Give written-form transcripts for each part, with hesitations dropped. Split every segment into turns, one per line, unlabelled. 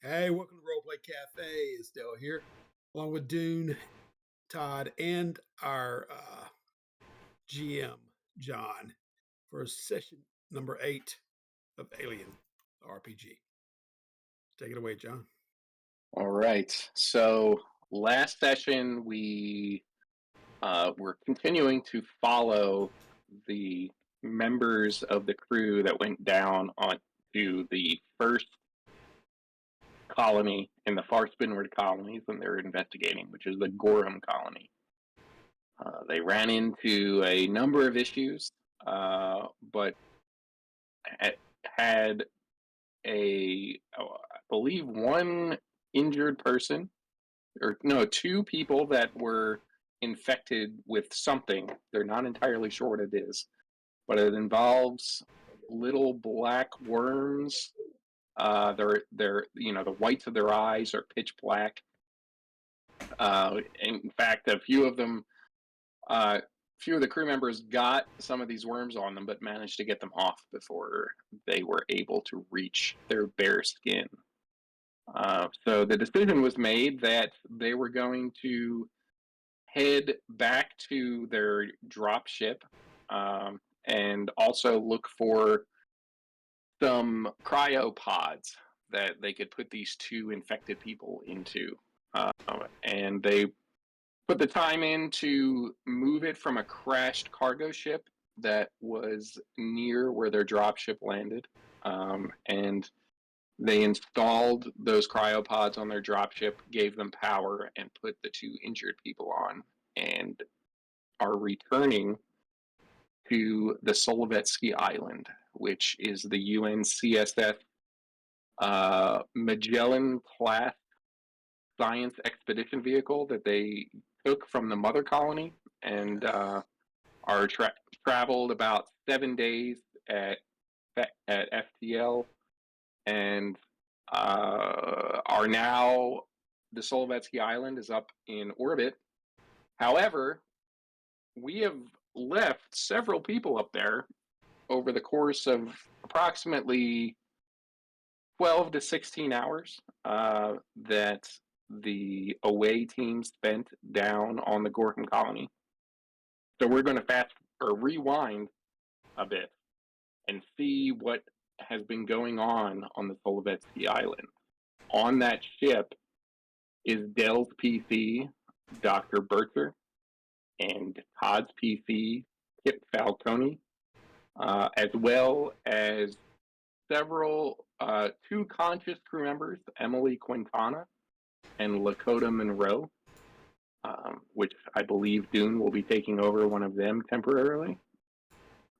Hey, welcome to Roleplay Cafe. It's Dale here, along with Doon, Todd, and our GM, John, for session number 8 of Alien RPG. Take it away, John.
All right. So last session we were continuing to follow the members of the crew that went down onto the first colony in the far spinward colonies when they were investigating, which is the Gorham colony. They ran into a number of issues, but had I believe, one injured person, or no, two people that were infected with something. They're not entirely sure what it is, but it involves little black worms. They're the whites of their eyes are pitch black. In fact, a few of the crew members got some of these worms on them, but managed to get them off before they were able to reach their bare skin. So the decision was made that they were going to head back to their drop ship, and also look for some cryopods that they could put these two infected people into. And they put the time in to move it from a crashed cargo ship that was near where their drop ship landed. And they installed those cryopods on their dropship, gave them power, and put the two injured people on, and are returning to the Solovetsky Island, which is the UNCSS Magellan-class science expedition vehicle that they took from the mother colony, and are traveled about 7 days at FTL, and are now, the Solovetsky Island is up in orbit. However, we have left several people up there over the course of approximately 12 to 16 hours that the away team spent down on the Gorham colony. So we're going to rewind a bit and see what has been going on the Solovetsky Island. On that ship is Dell's PC, Dr. Bertzer, and Todd's PC, Kip Falcone, as well as two conscious crew members, Emily Quintana and Lakota Monroe, which I believe Doon will be taking over one of them temporarily.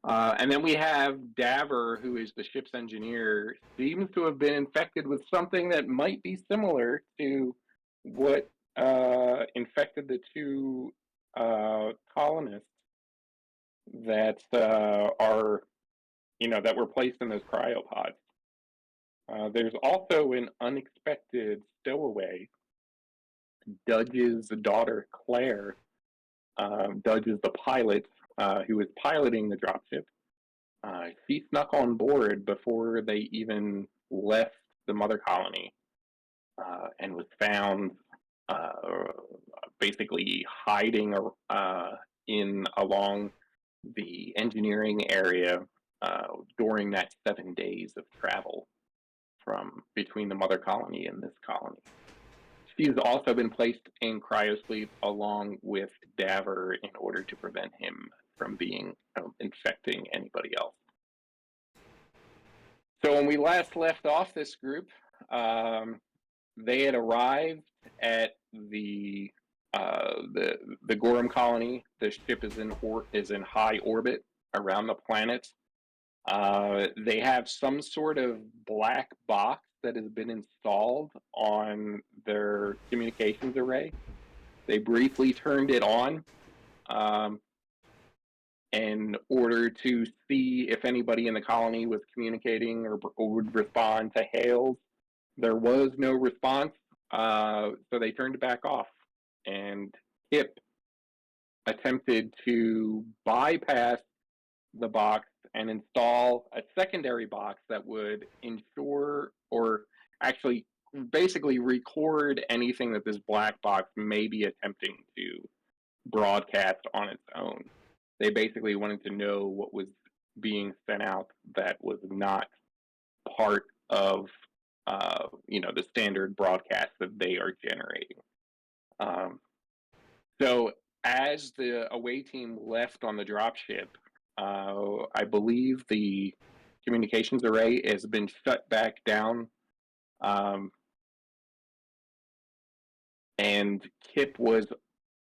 And then we have Daver, who is the ship's engineer, seems to have been infected with something that might be similar to what infected the two colonists that that were placed in those cryopods. There's also an unexpected stowaway. Dudge's daughter, Claire. Dudge is the pilot who was piloting the dropship. She snuck on board before they even left the mother colony, and was found basically hiding along the engineering area during that 7 days of travel from between the mother colony and this colony. She's also been placed in cryosleep along with Daver in order to prevent him from infecting anybody else. So when we last left off this group, they had arrived at the Gorham colony. The ship is in high orbit around the planet. They have some sort of black box that has been installed on their communications array. They briefly turned it on in order to see if anybody in the colony was communicating or would respond to hails. There was no response, so they turned it back off. And Kip attempted to bypass the box and install a secondary box that would ensure, or actually basically record anything that this black box may be attempting to broadcast on its own. They basically wanted to know what was being sent out that was not part of the standard broadcast that they are generating. Um, so as the away team left on the dropship, I believe the communications array has been shut back down, um, and Kip was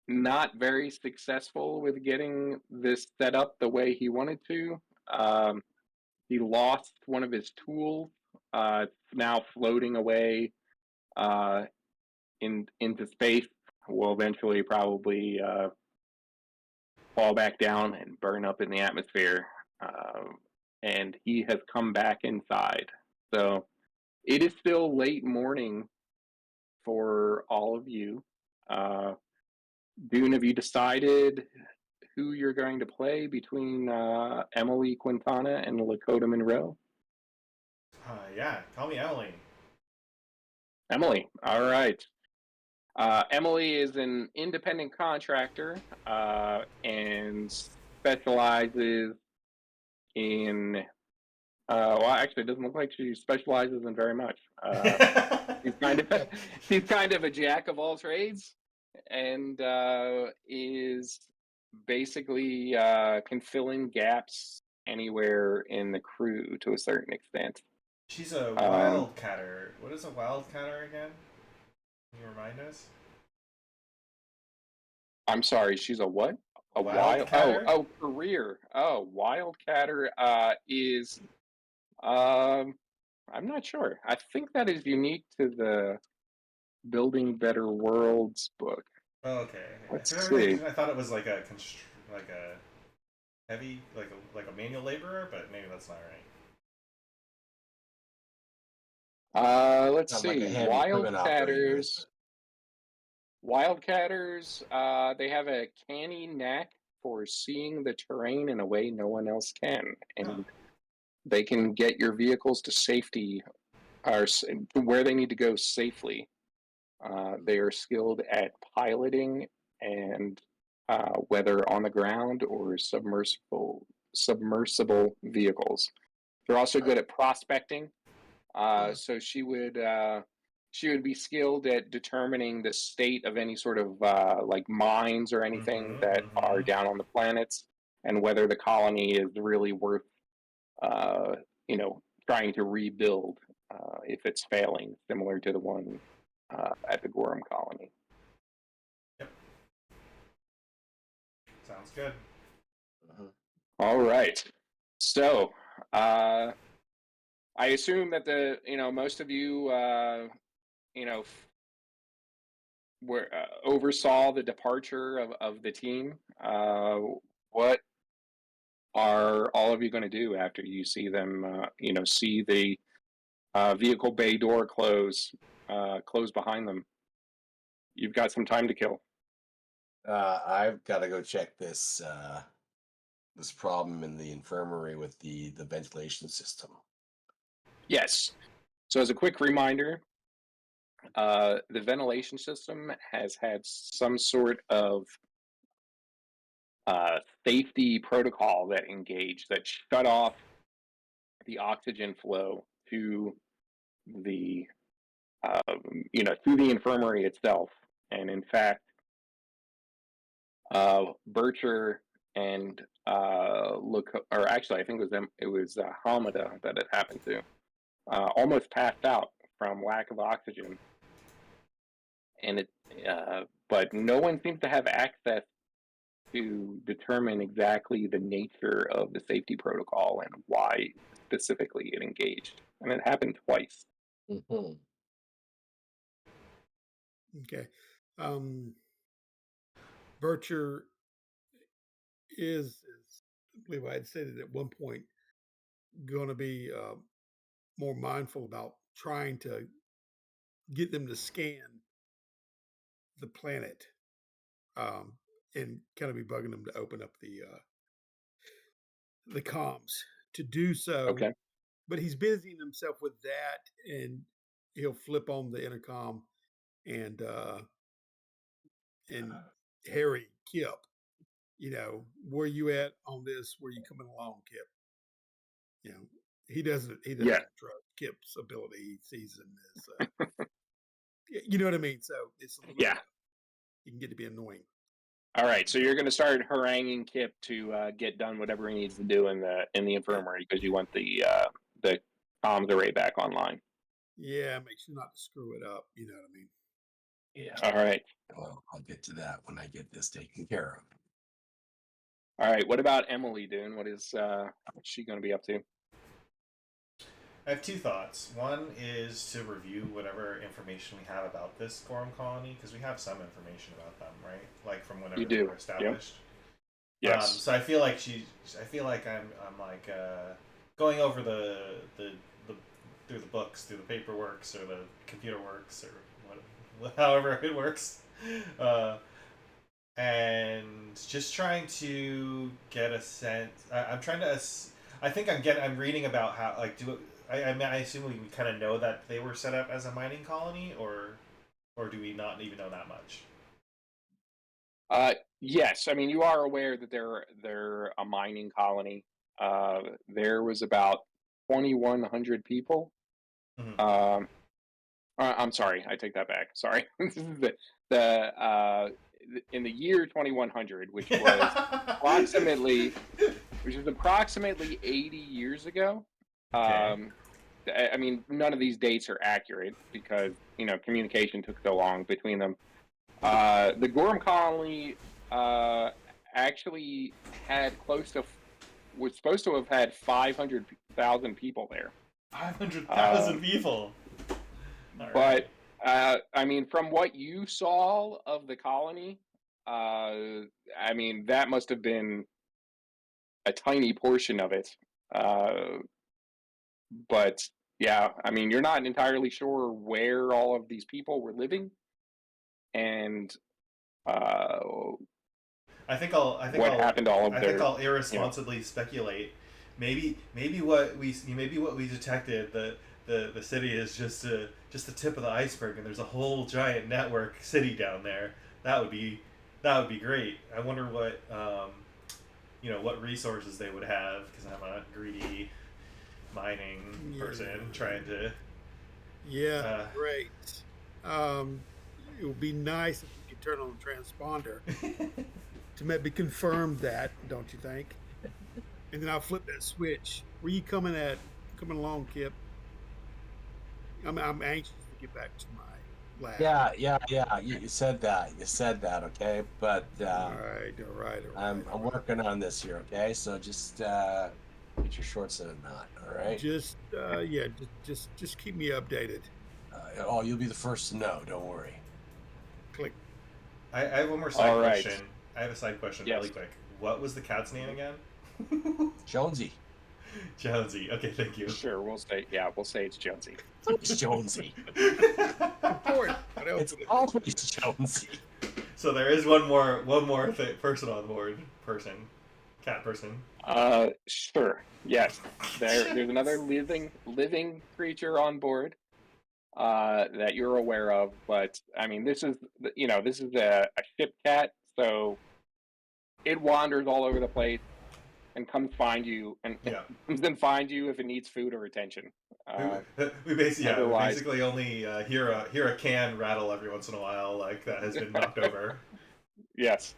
not very successful with getting this set up the way he wanted to. Um, he lost one of his tools. It's now floating away uh, into space. Will eventually probably fall back down and burn up in the atmosphere. And he has come back inside. So it is still late morning for all of you. Uh, Doon, have you decided who you're going to play between Emily Quintana and Lakota Monroe?
Yeah, call me Emily.
Emily, all right. Emily is an independent contractor and specializes in. Well, actually, it doesn't look like she specializes in very much. She's kind of she's kind of a jack of all trades, and is basically can fill in gaps anywhere in the crew to a certain extent.
She's a
Um,
wildcatter. What is a wildcatter again? Can you remind us?
I'm sorry, she's a what?
A
A wild? Oh,
wildcatter?
oh, career. Oh, wildcatter is. Um, I'm not sure. I think that is unique to the Building Better Worlds book.
Oh, okay.
Let's
For some
see.
reason, I thought it was like like a heavy, like a manual laborer, but maybe that's not right.
Let's
Sounds like a
see.
heavy equipment operator.
Wildcatters, they have a canny knack for seeing the terrain in a way no one else can,
Oh,
and they can get your vehicles to safety or to where they need to go safely. They are skilled at piloting and whether on the ground or submersible vehicles. They're also good at prospecting. So she would be skilled at determining the state of any sort of like mines or anything that are down on the planets, and whether the colony is really worth uh, trying to rebuild if it's failing, similar to the one at the Gorham colony.
yep. Sounds good.
Mhm.
All right. So uh, I assume that most of you you know were oversaw the departure of the team. What are all of you going to do after you see them? See the vehicle bay door close behind them. You've got some time to kill.
I've got to go check this problem in the infirmary with the ventilation system.
Yes. So as a quick reminder, the ventilation system has had some sort of safety protocol that engaged that shut off the oxygen flow to the to the infirmary itself. And in fact, Bircher and look, or actually, I think it was Hamada that it happened to. Almost passed out from lack of oxygen, and but no one seems to have access to determine exactly the nature of the safety protocol and why specifically it engaged. And it happened twice.
Mm-hmm.
Okay. Virtue is I believe I had said it at one point, going to be more mindful about trying to get them to scan the planet, um, and kind of be bugging them to open up the comms to do so.
Okay.
But he's busying himself with that, and he'll flip on the intercom and Harry Kip, where you at on this? Where you coming along, Kip? He doesn't
Yeah.
trust Kip's ability. He sees him as you know what I mean. So it's a little,
Yeah.
He can get to be annoying.
All right, so you're going to start haranguing Kip to get done whatever he needs to do in the infirmary because you want the comms array back online.
Yeah, make sure not to screw it up. You know what I mean?
Yeah.
All right.
Well, I'll get to that when I get this taken care of.
All right. What about Emily, Doon? What is she going to be up to?
I have two thoughts. One is to review whatever information we have about this Gorham colony, because we have some information about them, right? Like from whenever they were established.
Yep. Yes.
So I feel like I'm like going over the through the books, through the paperwork, or the computer works, or however it works, and just trying to get a sense. I'm trying to. I think I'm reading about how I assume we kind of know that they were set up as a mining colony, or do we not even know that much?
Yes, I mean you are aware that they're a mining colony. There was about 2,100 people.
Mm-hmm.
I'm sorry, I take that back. Sorry, this is the in the year 2100, which was approximately 80 years ago.
Okay.
I mean, none of these dates are accurate because communication took so long between them. The Gorham colony actually had was supposed to have had 500,000 people there.
500,000 people.
But I mean, from what you saw of the colony, I mean that must have been a tiny portion of it. But yeah, I mean, you're not entirely sure where all of these people were living, and what happened to all of their.
I'll irresponsibly speculate. Maybe what we detected, the city is just the tip of the iceberg, and there's a whole giant network city down there. That would be great. I wonder what what resources they would have, because I'm a greedy mining person trying to.
Yeah, great. It would be nice if we could turn on the transponder to maybe confirm that, don't you think? And then I'll flip that switch. Where you coming along, Kip? I'm anxious to get back to my lab.
Yeah. You said that. Okay, but
all right.
I'm working on this here. Okay, so just get your shorts in a knot. All right.
Just keep me updated.
You'll be the first to know. Don't worry.
Click.
I have one more side question. I have a side question really quick. What was the cat's name again?
Jonesy.
Jonesy. Okay, thank you.
Sure, we'll say it's Jonesy.
It's Jonesy. It's always Jonesy.
So there is one more person on board. Cat person.
Sure. Yes. There's another living creature on board that you're aware of, but I mean this is a ship cat, so it wanders all over the place and comes find you comes and find you if it needs food or attention.
We basically only hear a can rattle every once in a while, like that has been knocked over.
Yes.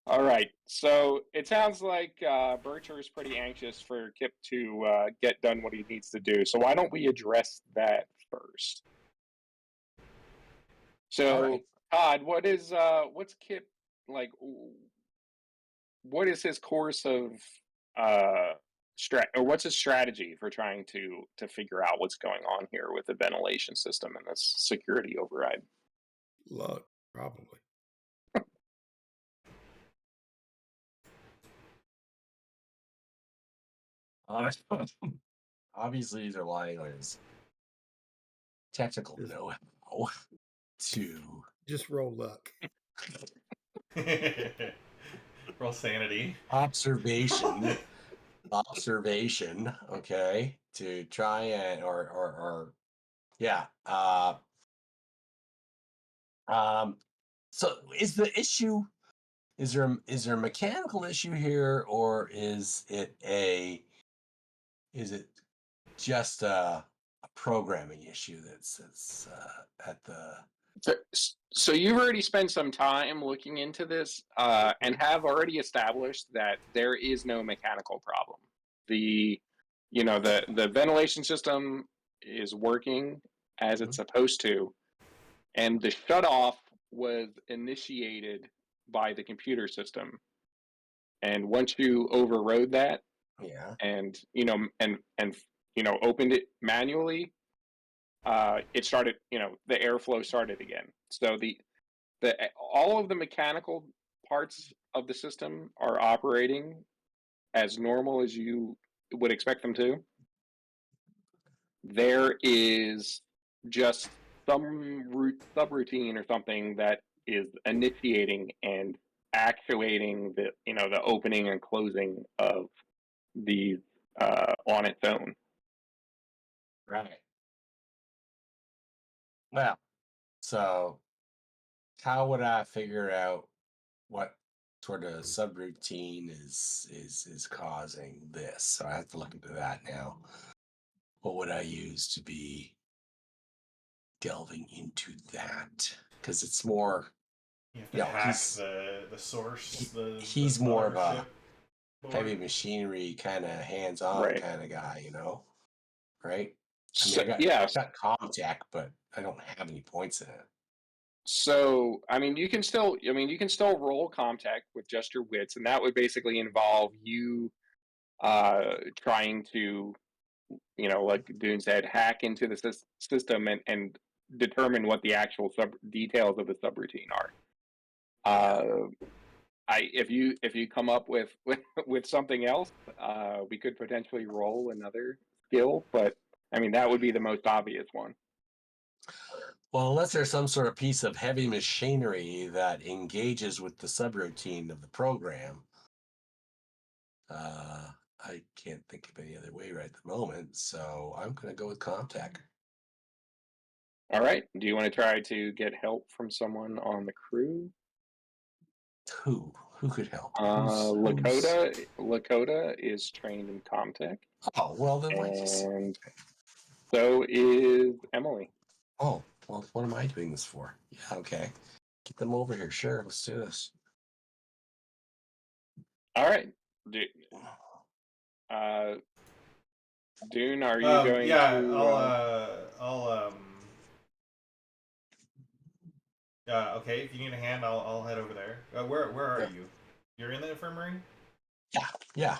All right. So it sounds like Bircher is pretty anxious for Kip to get done what he needs to do. So why don't we address that first? So Todd, what's Kip like? What is his course of what's his strategy for trying to figure out what's going on here with the ventilation system and this security override?
Luck, probably.
Obviously, these are lying on his technical know-how to
just roll luck.
Roll sanity.
Observation. Okay, to try and or Yeah. So is the issue? Is there a mechanical issue here, or is it just a programming issue that's at the
So you've already spent some time looking into this and have already established that there is no mechanical problem. The the ventilation system is working as it's supposed to, and the shutoff was initiated by the computer system. And once you overrode that
yeah
and opened it manually, it started. The airflow started again. So the all of the mechanical parts of the system are operating as normal as you would expect them to. There is just some subroutine or something that is initiating and actuating the opening and closing of these on its own.
right. Well, so how would I figure out what sort of subroutine is causing this? So I have to look into that now. What would I use to be delving into that? Because it's more,
You have to hack the source,
he's
the
more of a
mothership board.
heavy machinery kind of hands-on
Right.
kind of guy, right? I mean,
So,
I
yeah.
got Comtech, but I don't have any points in it.
So, you can still roll Comtech with just your wits, and that would basically involve you trying to, like Doon said, hack into the system and determine what the actual details of the subroutine are. If you come up with with something else, we could potentially roll another skill, but that would be the most obvious one.
Well, unless there's some sort of piece of heavy machinery that engages with the subroutine of the program, I can't think of any other way right at the moment. So I'm going to go with Comtech.
All right. Do you want to try to get help from someone on the crew?
Who could help?
Lakota is trained in Comtech,
Oh, well, then let's just.
and so is Emily.
Oh, well, what am I doing this for? Yeah, okay. Get them over here. Sure, let's do this.
All right. Doon, are you going to?
Okay, if you need a hand, I'll head over there. Where are
Yeah.
you? You're in the infirmary?
Yeah.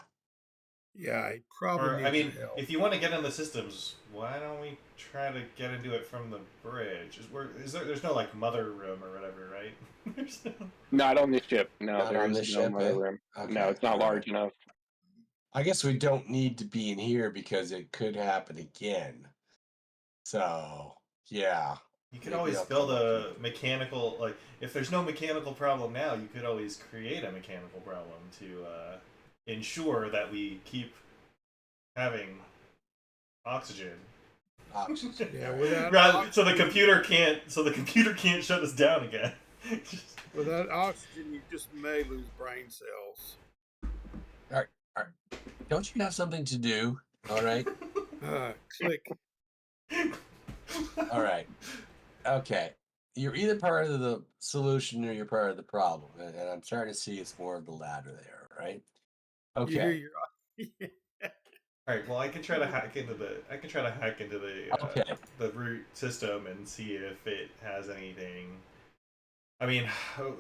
Yeah, I probably
Or,
need
I mean,
your help.
if you want to get in the systems, why don't we try to get into it from the bridge? There's no, like, mother room or whatever, right? There's no...
Not on this ship. No,
Not
there
on
is
this
no
ship,
mother
eh?
room.
Okay,
No, it's not
all
large
right.
enough.
I guess we don't need to be in here because it could happen again. So, yeah.
You could
Maybe
always
I'll
build
come up
a
with-
mechanical, like, if there's no mechanical problem now, you could always create a mechanical problem to ensure that we keep having oxygen.
Oxygen.
Yeah, without
So the computer can't shut us down again.
without oxygen, you just may lose brain cells.
All right. Don't you have something to do? All right.
Click.
All right. Okay. You're either part of the solution or you're part of the problem. And I'm starting to see it's more of the latter there, right?
You hear
Okay.
your.
All right. Well, I can try to hack into
Okay.
the root system and see if it has anything. I mean,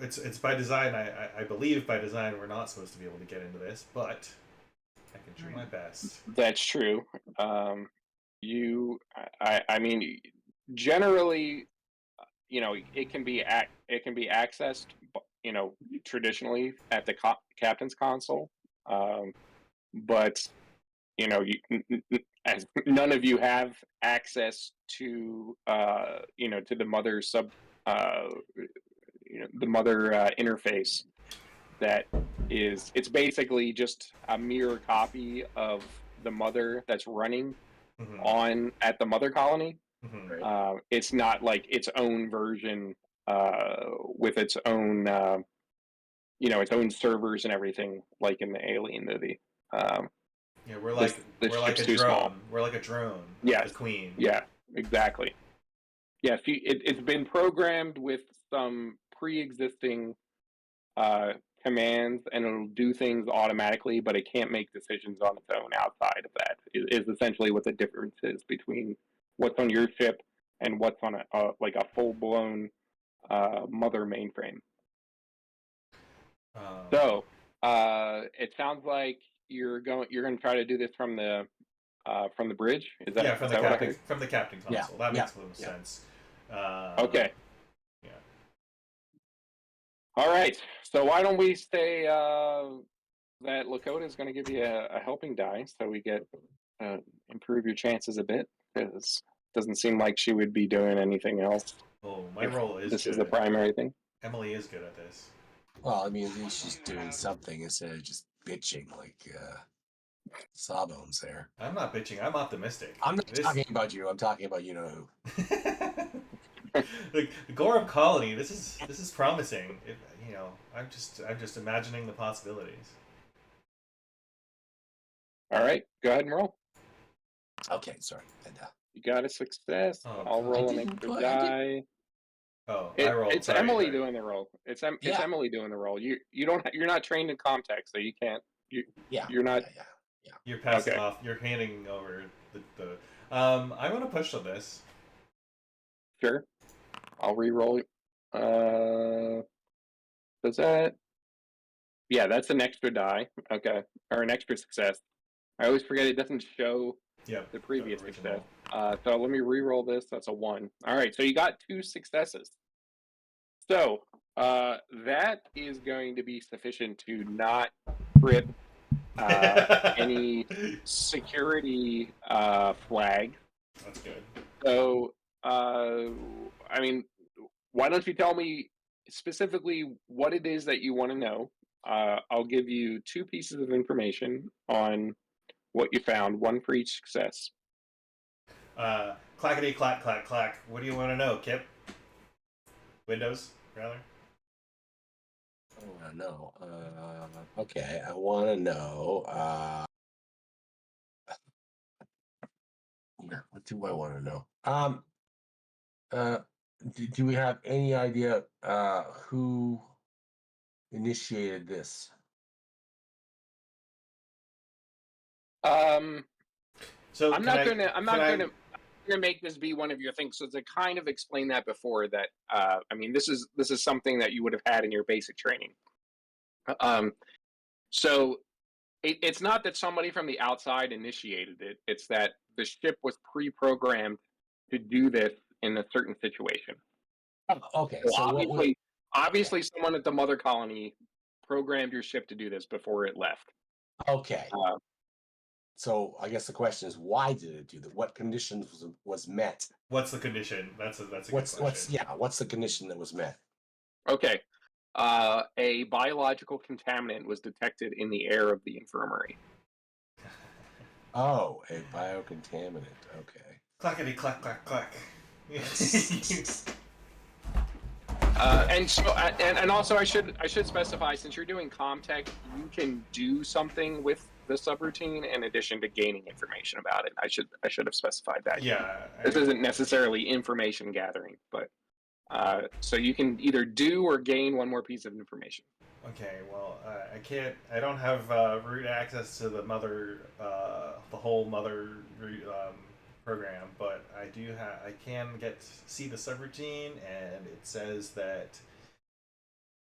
it's by design. I believe by design we're not supposed to be able to get into this, but I can try my best.
That's true. I mean, generally, it can be accessed, traditionally at the captain's console, but as none of you have access to to the mother the mother interface. It's basically just a mirror copy of the mother that's running
Mm-hmm.
on at the mother colony.
Mhm.
Right.
It's not like its own version with its own its own servers and everything like in the Alien movie. Um,
Yeah,
the
we're like
ship's
a
too small.
drone. We're like a drone of the
Yes,
Queen.
yeah, exactly. Yes, it's been programmed with some pre-existing commands, and it'll do things automatically, but it can't make decisions on its own outside of that. Is essentially what the difference is between what's on your ship and what's on like a full-blown mother mainframe.
Um,
So it sounds like you're going to try to do this from the bridge. Is
yeah,
that what I heard?
from the captain
Yeah.
console. That
Yeah.
makes a little
Yeah.
sense.
Okay.
Yeah.
All right. So why don't we say that Lakota is going to give you a helping die, so we get improve your chances a bit, because it doesn't seem like she would be doing anything else
Oh, my
if
role is
this is
good.
the primary thing.
Emily is good at this.
Well, I mean, at least she's doing something instead of just bitching like Sawbones there.
I'm not bitching. I'm optimistic.
I'm not talking about you. I'm talking about you know who.
The Gorham colony. This is promising. I'm just imagining the possibilities.
All right, go ahead and roll.
Okay, sorry.
You got a success.
Oh,
I'll
God.
roll
I
an
didn't
extra
put- I did-
die.
Oh, I rolled.
It's
Sorry,
Emily
sorry.
doing the roll. It's
Yeah.
Emily doing the roll. You're not trained in Comtech, so you can't.
Yeah.
You're not.
Yeah.
You're passing
Okay.
off. You're handing over the. I'm gonna push on this.
Sure. I'll re-roll. Does that? Yeah, that's an extra die. Okay, or an extra success. I always forget it doesn't show
Yep.
the previous success.
original.
So let me re-roll this. That's a 1. All right, so you got 2 successes. So that is going to be sufficient to not trip any security flag.
That's good.
So I mean, why don't you tell me specifically what it is that you want to know? I'll give you 2 pieces of information on what you found, 1 for each success.
Clackety clack clack clack. What do you want to know, Kip? Windows, rather.
I want to know. Okay, I want to know. What do I want to know? Do we have any idea who initiated this?
So
I'm
can
not
I?
gonna. I'm
can
not
I?
gonna. I'm gonna make this be one of your things. So to kind of explain that before that, I mean, this is something that you would have had in your basic training. So it's not that somebody from the outside initiated it. It's that the ship was pre-programmed to do this in a certain situation.
Okay,
So
so
obviously, someone at the mother colony programmed your ship to do this before it left.
Okay,
Uh,
so I guess the question is, why did it do that? What conditions was met?
What's the condition? That's a good
What's
question.
what's the condition that was met?
okay. A biological contaminant was detected in the air of the infirmary.
Oh, a biocontaminant. Okay.
Clackety clack clack clack.
And so, and also, I should specify, since you're doing Comtech, you can do something with the subroutine in addition to gaining information about it. I should have specified that.
Yeah.
This isn't necessarily information gathering, but so you can either do or gain one more piece of information.
Okay, well, I can't. I don't have root access to the whole mother program, but I do have. I can see the subroutine, and it says that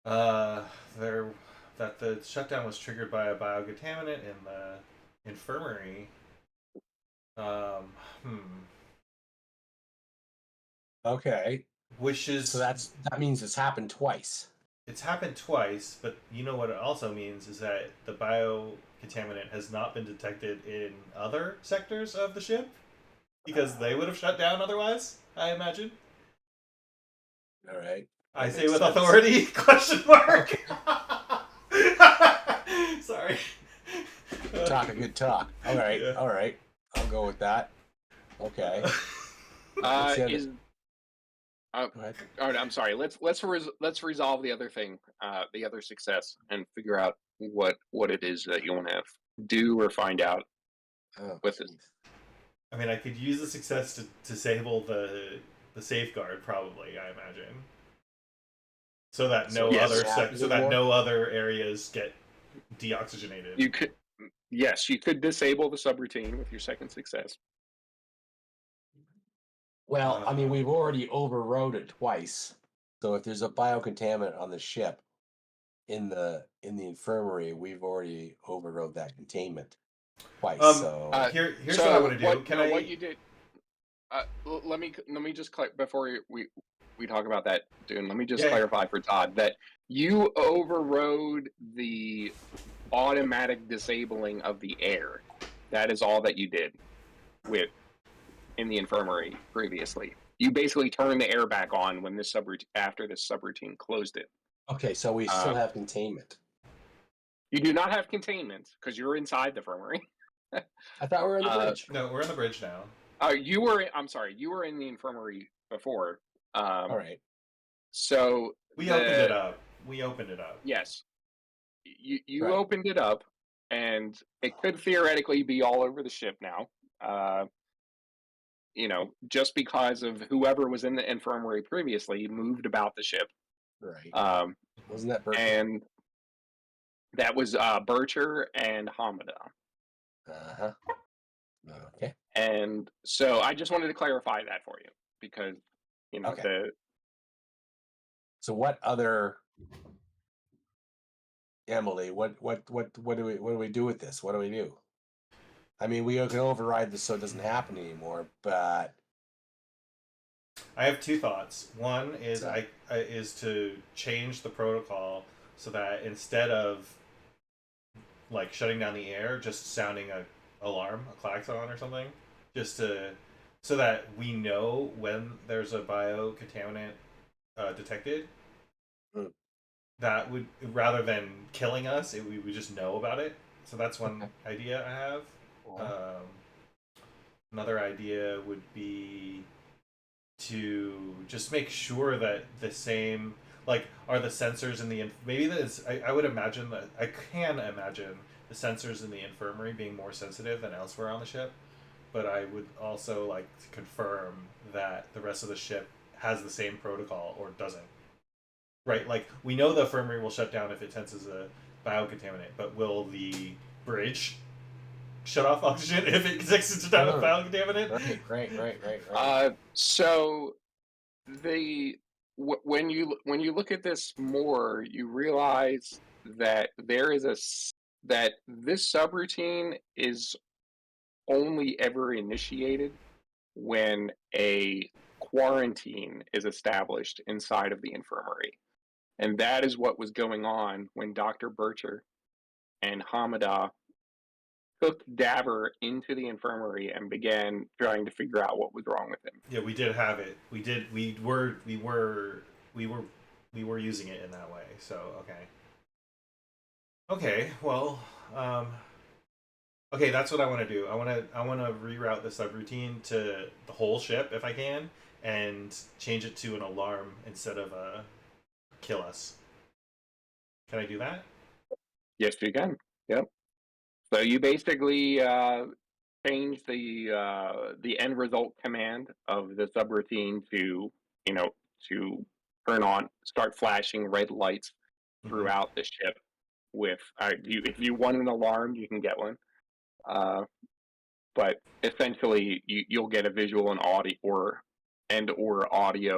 that the shutdown was triggered by a biocontaminant in the infirmary. Hmm.
Okay.
Which is
So that means it's happened twice.
It's happened twice, but you know what it also means is that the biocontaminant has not been detected in other sectors of the ship because they would have shut down otherwise, I imagine.
All right.
I
That
say
makes
with
sense.
authority? Question mark. Sorry.
Talk a good talk. All right.
Yeah.
All right. I'll go with that. Okay. What's the other-
Is
Go ahead.
all right, I'm sorry. Let's resolve the other thing, the other success, and figure out what it is that you want to do or find out
Oh,
with this.
jeez.
I mean, I could use the success to disable the safeguard, probably. I imagine, so that
So
no
it
other
doesn't
happen
so that
anymore?
no other areas get deoxygenated.
You could, yes, you could disable the subroutine with your second success.
Well, I mean, we've already overrode it twice. So if there's a biocontaminant on the ship in the infirmary, we've already overrode that containment twice. So
Here's
so
what I want to do.
what,
Can
no,
I?
what you did? Let me just before we talk about that, Doon. Let me just
Yeah.
clarify for Todd that you overrode the automatic disabling of the air. That is all that you did with in the infirmary previously. You basically turned the air back on when this subroutine after this subroutine closed it.
okay, so we still have containment.
You do not have containment because you're inside the infirmary.
I thought we were on the bridge.
No, we're on the bridge now.
You were. I'm sorry. You were in the infirmary before.
All right.
So
We opened it up. We opened it up.
Yes, you
Right.
opened it up, and it could theoretically be all over the ship now. Just because of whoever was in the infirmary previously moved about the ship.
Right.
Um,
Wasn't that Berkeley?
and that was Bircher and Hamada.
Uh-huh. Okay.
And so I just wanted to clarify that for you because
Okay. So what other Emily, what do we do with this? What do we do? I mean, we can override this so it doesn't happen anymore, but
I have two thoughts. One is
So-
is to change the protocol so that instead of like shutting down the air, just sounding a alarm, a klaxon or something, just to so that we know when there's a biocontaminant detected.
Mm.
That would, rather than killing us, we would just know about it. So that's one
Okay.
idea I have.
Uh-huh.
Another idea would be to just make sure that the same, like, are the sensors in the maybe that's I would imagine that I can imagine the sensors in the infirmary being more sensitive than elsewhere on the ship, but I would also like to confirm that the rest of the ship has the same protocol or doesn't. Right, like we know the infirmary will shut down if it senses a biocontaminant, but will the bridge shut off oxygen if it senses a biocontaminant?
Right.
So when you look at this more, you realize that that this subroutine is only ever initiated when a quarantine is established inside of the infirmary. And that is what was going on when Dr. Bircher and Hamada took Daver into the infirmary and began trying to figure out what was wrong with him.
Yeah, we did have it. We were using it in that way. So okay. Okay, well, okay, that's what I want to do. I want to reroute the subroutine to the whole ship if I can, and change it to an alarm instead of a kill us. Can I do that?
Yes, you can. Yep. So you basically change the end result command of the subroutine to to start flashing red lights throughout the ship. With if you want an alarm, you can get one. But essentially, you'll get a visual and audio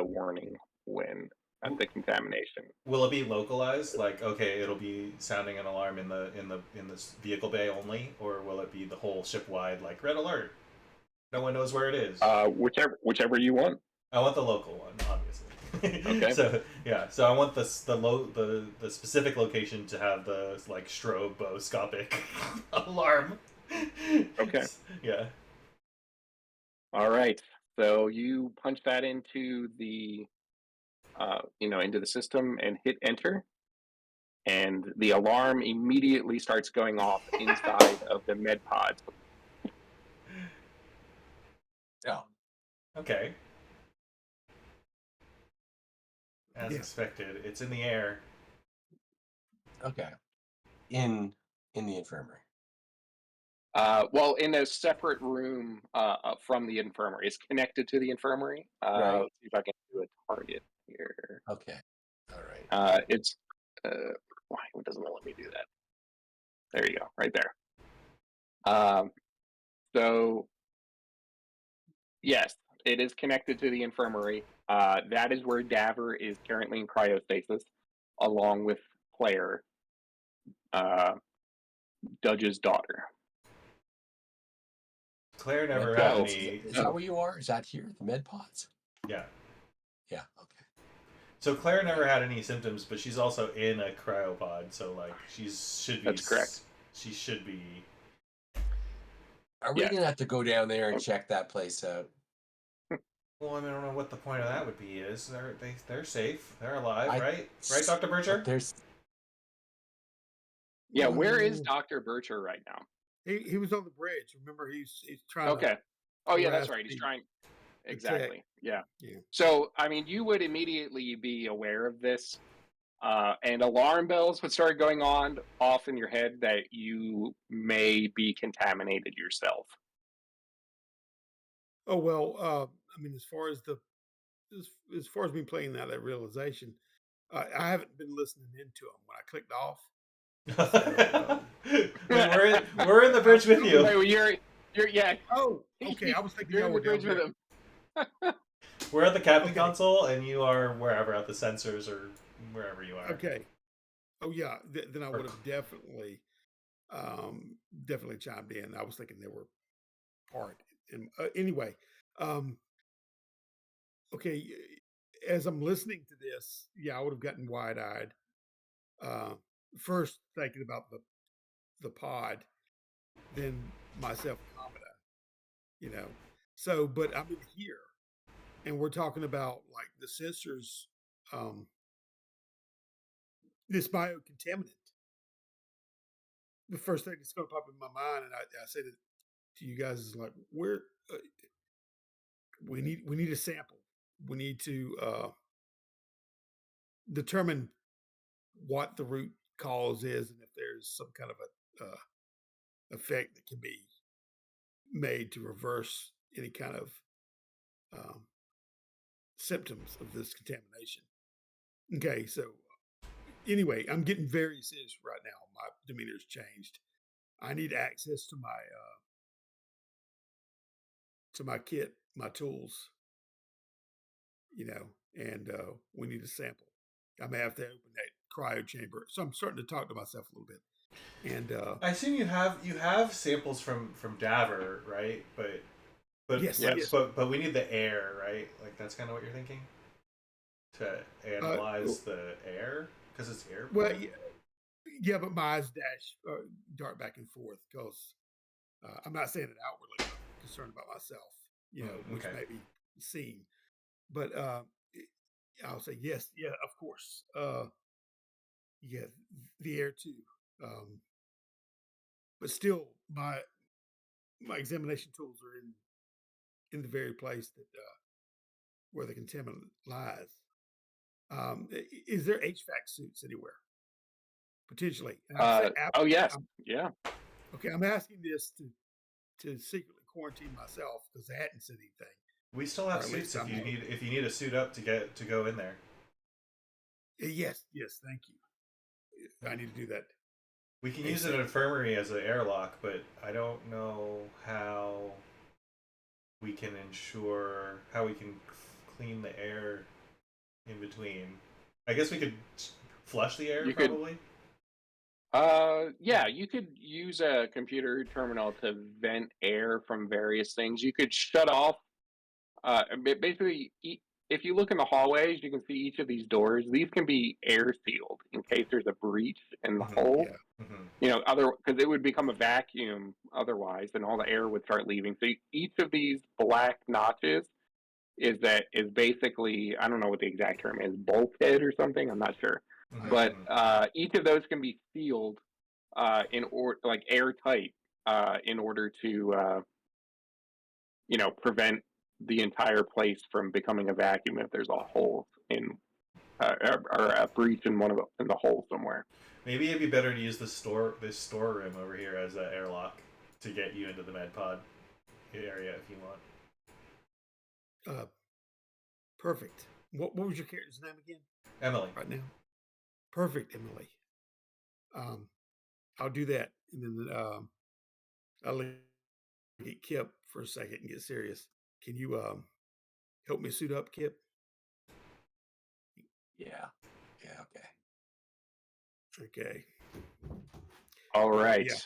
warning when at the contamination.
Will it be localized? Like, okay, it'll be sounding an alarm in the this vehicle bay only, or will it be the whole ship wide, like red alert? No one knows where it is.
Whichever you want.
I want the local one, obviously.
Okay.
So yeah, so I want the specific location to have the like stroboscopic alarm.
Okay.
Yeah.
All right. So you punch that into the into the system and hit enter, and the alarm immediately starts going off inside of the med pods.
Yeah.
Okay. as
Yeah.
expected. It's in the air.
Okay. In the infirmary.
Well, in a separate room from the infirmary. It's connected to the infirmary.
Right.
Let's see if I can do a target here.
Okay. All right.
It's why doesn't it let me do that? There you go, right there. So yes, it is connected to the infirmary. That is where Daver is currently in cryostasis, along with Claire, Dudge's daughter.
Claire never
Med
had
pods.
any.
Is that where you are? Is that here? The med pods?
Yeah.
Yeah. Okay.
So Claire never had any symptoms, but she's also in a cryopod, so like should be.
That's correct.
She should be.
Are we
Yes.
gonna have to go down there and check that place out?
Well, I mean, I don't know what the point of that would be. Is they're safe, they're alive,
I-
right? Right, Dr. Bircher?
There's
Yeah, where is Dr. Bircher right now?
He was on the bridge. Remember, he's trying to.
Okay. Oh yeah, that's
harass
right. He's
the-
trying.
the
Exactly.
tech.
Yeah.
Yeah.
So I mean, you would immediately be aware of this, and alarm bells would start going on off in your head that you may be contaminated yourself.
Oh well, I mean, as far as me playing that realization, I haven't been listening into them. When I clicked off,
we're in the bridge with you.
Wait, you're yeah.
oh, okay. I was thinking
You're
y'all
in
were
the bridge
down
with
there.
him.
We're at the captain
Okay.
console, and you are wherever at the sensors or wherever you are.
Okay. Oh yeah. Then I
Or-
would have definitely chimed in. I was thinking they were part. And anyway, okay. As I'm listening to this, yeah, I would have gotten wide-eyed. First thinking about the pod, then myself Andromeda. So, but I'm in here, and we're talking about like the sensors, this biocontaminant. The first thing that's going to pop in my mind, and I said it to you guys, is like, we need a sample. We need to determine what the root cause is, and if there's some kind of a effect that can be made to reverse any kind of symptoms of this contamination. Okay, so anyway, I'm getting very serious right now. My demeanor's changed. I need access to my kit, my tools, and we need a sample. I may have to open that cryo chamber. So I'm starting to talk to myself a little bit. And
I assume you have samples from Daver, right? But
yes,
Yes.
yes.
but we need the air, right? Like that's kind of what you're thinking to analyze the air because it's air.
Well, yeah, but my eyes dart back and forth because I'm not saying it outwardly. But I'm concerned about myself, which
okay.
may be seen. But I'll say yes, yeah, of course. Yeah, the air too. But still, my examination tools are in the very place that where the contaminant lies. Is there HVAC suits anywhere? Potentially. And
Oh yes, yeah.
Okay, I'm asking this to secretly quarantine myself because they hadn't said anything.
We still have
Or at
suits
least
if you need a suit up to go in there.
Yes, thank you. I need to do that.
We can use an infirmary as an airlock, but I don't know how we can ensure how we can clean the air in between. I guess we could flush the air probably.
Yeah, you could use a computer terminal to vent air from various things. You could shut off. Basically, if you look in the hallways, you can see each of these doors. These can be air sealed in case there's a breach in the hole.
Yeah.
Because it would become a vacuum otherwise, and all the air would start leaving. So each of these black notches is basically, I don't know what the exact term is, bulkhead or something. I'm not sure, but each of those can be sealed like airtight in order to prevent the entire place from becoming a vacuum if there's a hole in or a breach in in the hole somewhere.
Maybe it'd be better to use this storeroom over here as an airlock to get you into the med pod area if you want.
Perfect. What was your character's name again?
Emily.
Right now. Perfect, Emily. I'll do that, and then I'll look at Kip for a second and get serious. Can you help me suit up, Kip?
Yeah. Okay.
Okay.
All right.
Yeah.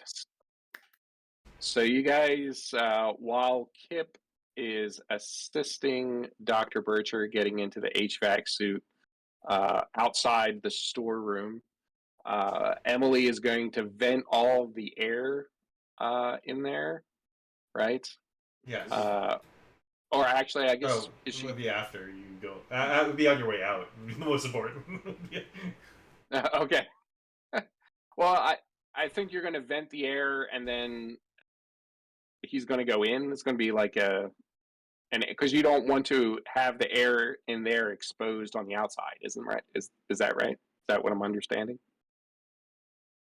So you guys, while Kip is assisting Dr. Bircher getting into the HVAC suit outside the storeroom, Emily is going to vent all the air in there, right?
Yes.
Or actually, I guess
it would be after you go. It would be on your way out. The most important.
Okay. Well, I think you're going to vent the air, and then he's going to go in. It's going to be like and because you don't want to have the air in there exposed on the outside, isn't right? Is that right? Is that what I'm understanding?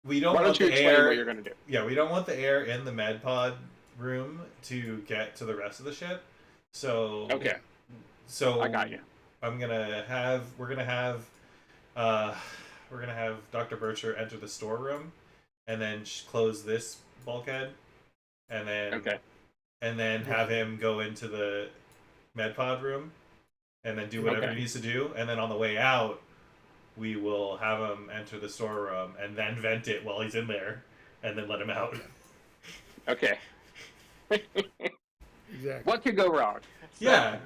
We don't
Why
want
don't you
the
explain
air.
what you're going to do?
Yeah, we don't want the air in the med pod room to get to the rest of the ship. So
Okay.
So
I got you.
We're gonna have Dr. Bircher enter the storeroom, and then close this bulkhead, and then have him go into the med pod room, and then do whatever he needs to do, and then on the way out, we will have him enter the storeroom and then vent it while he's in there, and then let him out.
Okay.
Exactly.
What could go wrong?
Yeah.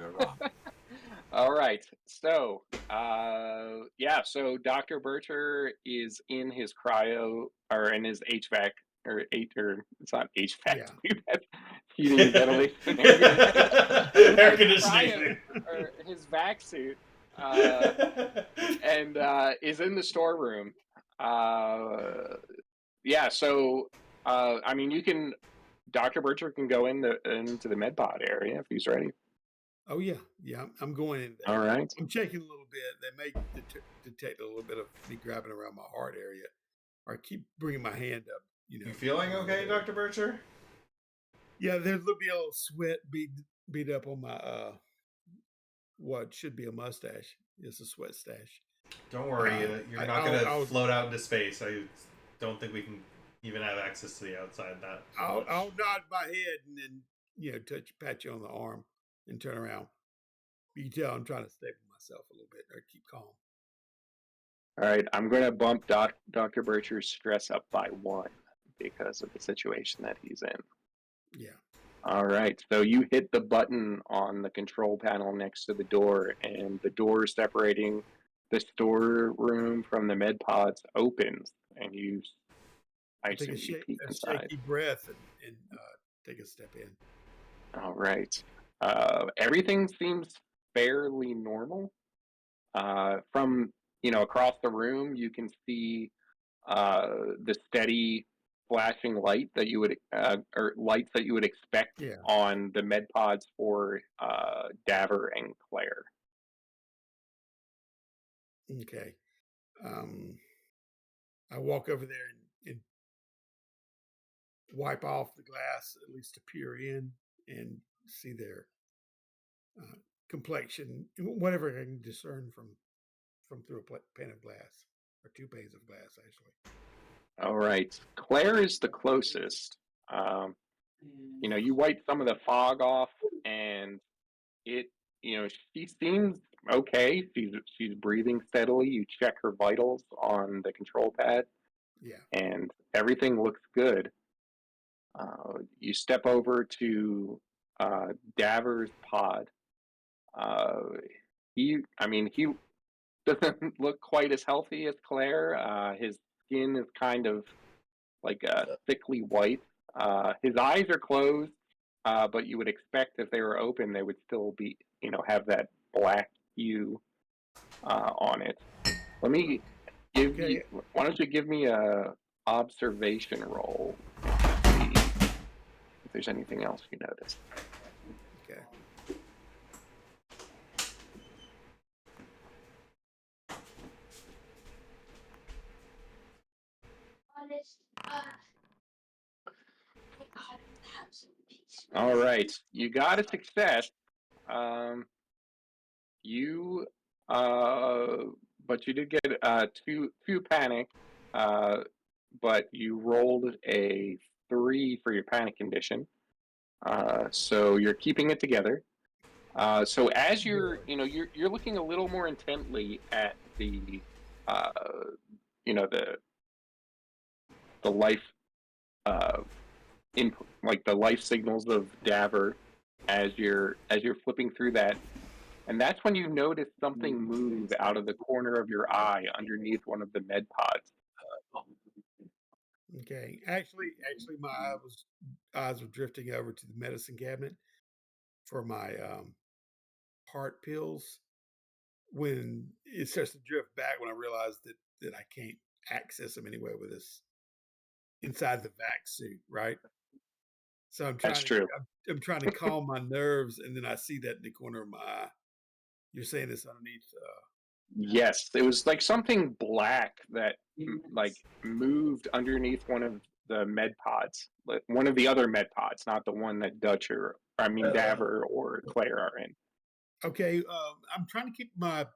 All right. So, so Dr. Bircher is in his or in his HVAC, or it's not HVAC.
Yeah.
Heating and ventilation.
Air conditioning.
Or his vac suit. And is in the storeroom. Dr. Bircher can go into the med pod area if he's ready.
Oh yeah, I'm going in there.
All right.
I'm checking a little bit. They may detect a little bit of me grabbing around my heart area, or I keep bringing my hand up.
You feeling okay, Dr. Bircher?
Yeah, there'll be a little sweat beat up on my what should be a mustache. It's a sweat stash.
Don't worry, you're not going to float out into space. I don't think we can even have access to the outside.
I'll nod my head and then pat you on the arm and turn around. You can tell I'm trying to stable myself a little bit or keep calm.
All right, I'm going to bump Dr. Bircher's stress up by 1 because of the situation that he's in.
Yeah.
All right, so you hit the button on the control panel next to the door, and the door separating the storeroom from the med pods opens, and I
take a shaky breath and take a step in.
All right. Everything seems fairly normal. From across the room, you can see the steady flashing light that you would or lights that you would expect on the med pods for Daver and Claire.
Okay. I walk over there and wipe off the glass, at least to peer in and see their complexion, whatever I can discern from through a pane of glass, or 2 panes of glass, actually.
All right. Claire is the closest. You wipe some of the fog off, and she seems okay. She's breathing steadily. You check her vitals on the control pad.
Yeah.
And everything looks good. You step over to Daver's pod. He doesn't look quite as healthy as Claire. His skin is kind of like thickly white. His eyes are closed, but you would expect if they were open, they would still be, have that black hue on it. Let me give you. Why don't you give me a observation roll? See if there's anything else you notice.
Okay.
All right, you got a success. Um, you, uh, but you did get two panic. Uh, but you rolled a 3 for your panic condition. So you're keeping it together. So as you're, you're looking a little more intently at uh, the life, uh, input, like the life signals of Daver, as you're flipping through that, and that's when you notice something move out of the corner of your eye underneath one of the med pods.
Okay. Actually, my eyes were drifting over to the medicine cabinet for my heart pills. When it starts to drift back, when I realize that I can't access them anyway with this inside the vac suit, right? So
That's true.
I'm trying to calm my nerves, and then I see that in the corner of my eye. You're saying this underneath?
Yes, it was like something black that like moved underneath one of the med pods, like one of the other med pods, not the one that Dutch or I mean Daver or Claire are in.
Okay, I'm trying to keep my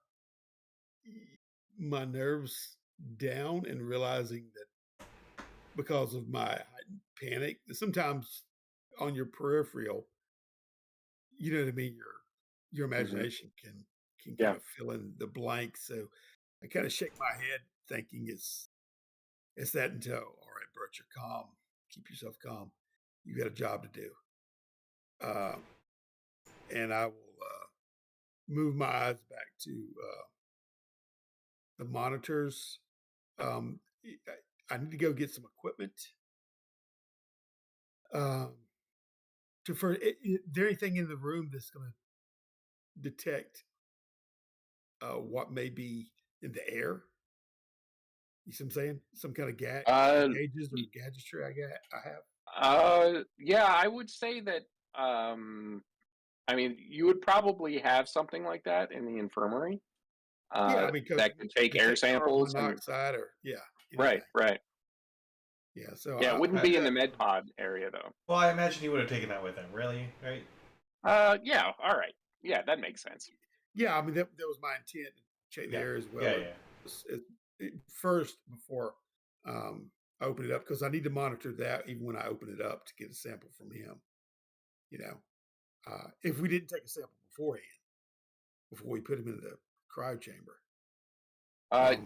nerves down and realizing that because of my heightened panic, that sometimes on your peripheral, you know what I mean, your
Hmm.
imagination can kind
Yeah,
of fill in the blanks. So I kind of shake my head, thinking it's that until all right, Bert, you're calm. Keep yourself calm. You got a job to do. Uh, and I will move my eyes back to the monitors. Um, I need to go get some equipment. Um, is there anything in the room that's going to detect what may be in the air? You see what I'm saying? Some kind of
uh,
gauges or gadgetry I have.
yeah, I would say that. I mean, you would probably have something like that in the infirmary
Yeah, I mean, because
that could take air
detect carbon
samples and
monoxide or yeah,
right,
anything.
right.
Yeah, so
Yeah, it wouldn't
I,
be in the med pod area though.
well, I imagine he would have taken that with him. Really, right?
Yeah, all right. Yeah, that makes sense.
yeah, I mean that was my intent to check the
Yeah,
air as well
yeah, yeah.
first before I open it up because I need to monitor that even when I open it up to get a sample from him. You know, if we didn't take a sample beforehand, before we put him in the cryo chamber.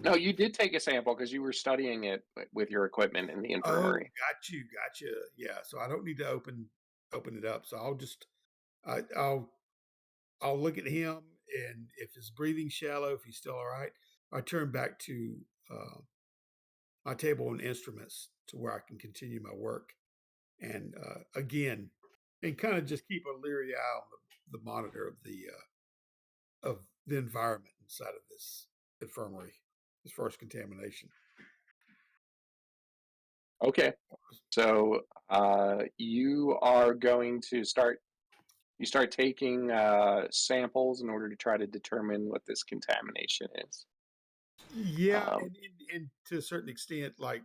No, you did take a sample because you were studying it with your equipment in the
Oh,
infirmary.
gotcha. Yeah, so I don't need to open it up. So I, I'll I'll look at him, and if his breathing's shallow, if he's still all right, I turn back to uh, my table and instruments to where I can continue my work. And again, and kind of just keep a leery eye on the monitor of the environment inside of this infirmary as far as contamination.
Okay, so you are going to start. You start taking samples in order to try to determine what this contamination is.
Yeah,
Um,
and to a certain extent, like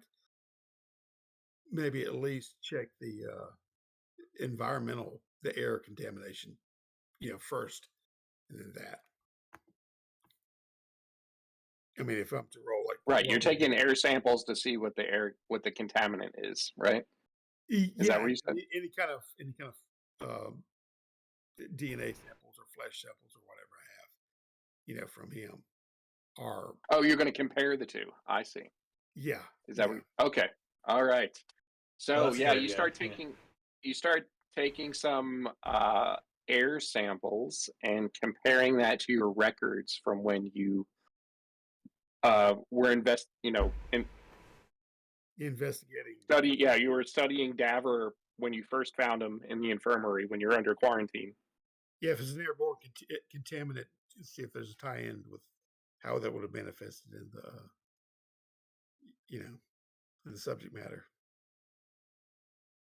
maybe at least check the the air contamination, first, and then that. I mean, if I'm to roll like
right, you're
what would
taking air samples to see what the contaminant is, right? Is that
yeah,
what you said?
any kind of DNA samples or flesh samples or whatever I have, from him are
Oh, you're going to compare the two. I see.
yeah,
Is that
yeah,
what? Okay. All right.
Oh,
So
that's a
yeah,
good idea. Yeah.
you start taking some air samples and comparing that to your records from when you were in
investigating.
study. Yeah, you were studying Daver when you first found him in the infirmary when you're under quarantine.
Yeah, if it's an airborne contaminant, to see if there's a tie-in with how that would have manifested in the you know in the subject matter.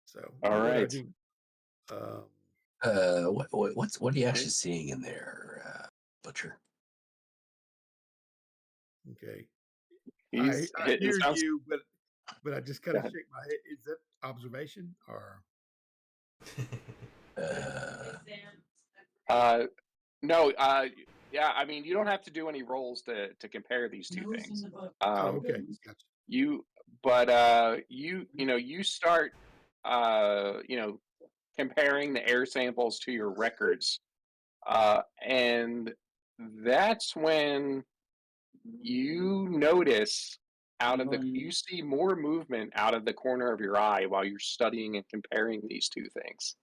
So
All
what I
right.
do? Um,
What are you actually seeing in there, Butcher?
okay,
He's
I
hitting
hear
some.
you, but I just kind
Go
of
ahead.
shake my head. Is that observation or
No. Yeah. I mean, you don't have to do any rolls to compare these two things.
Oh, okay. Gotcha.
You start comparing the air samples to your records, and that's when you notice you see more movement out of the corner of your eye while you're studying and comparing these two things.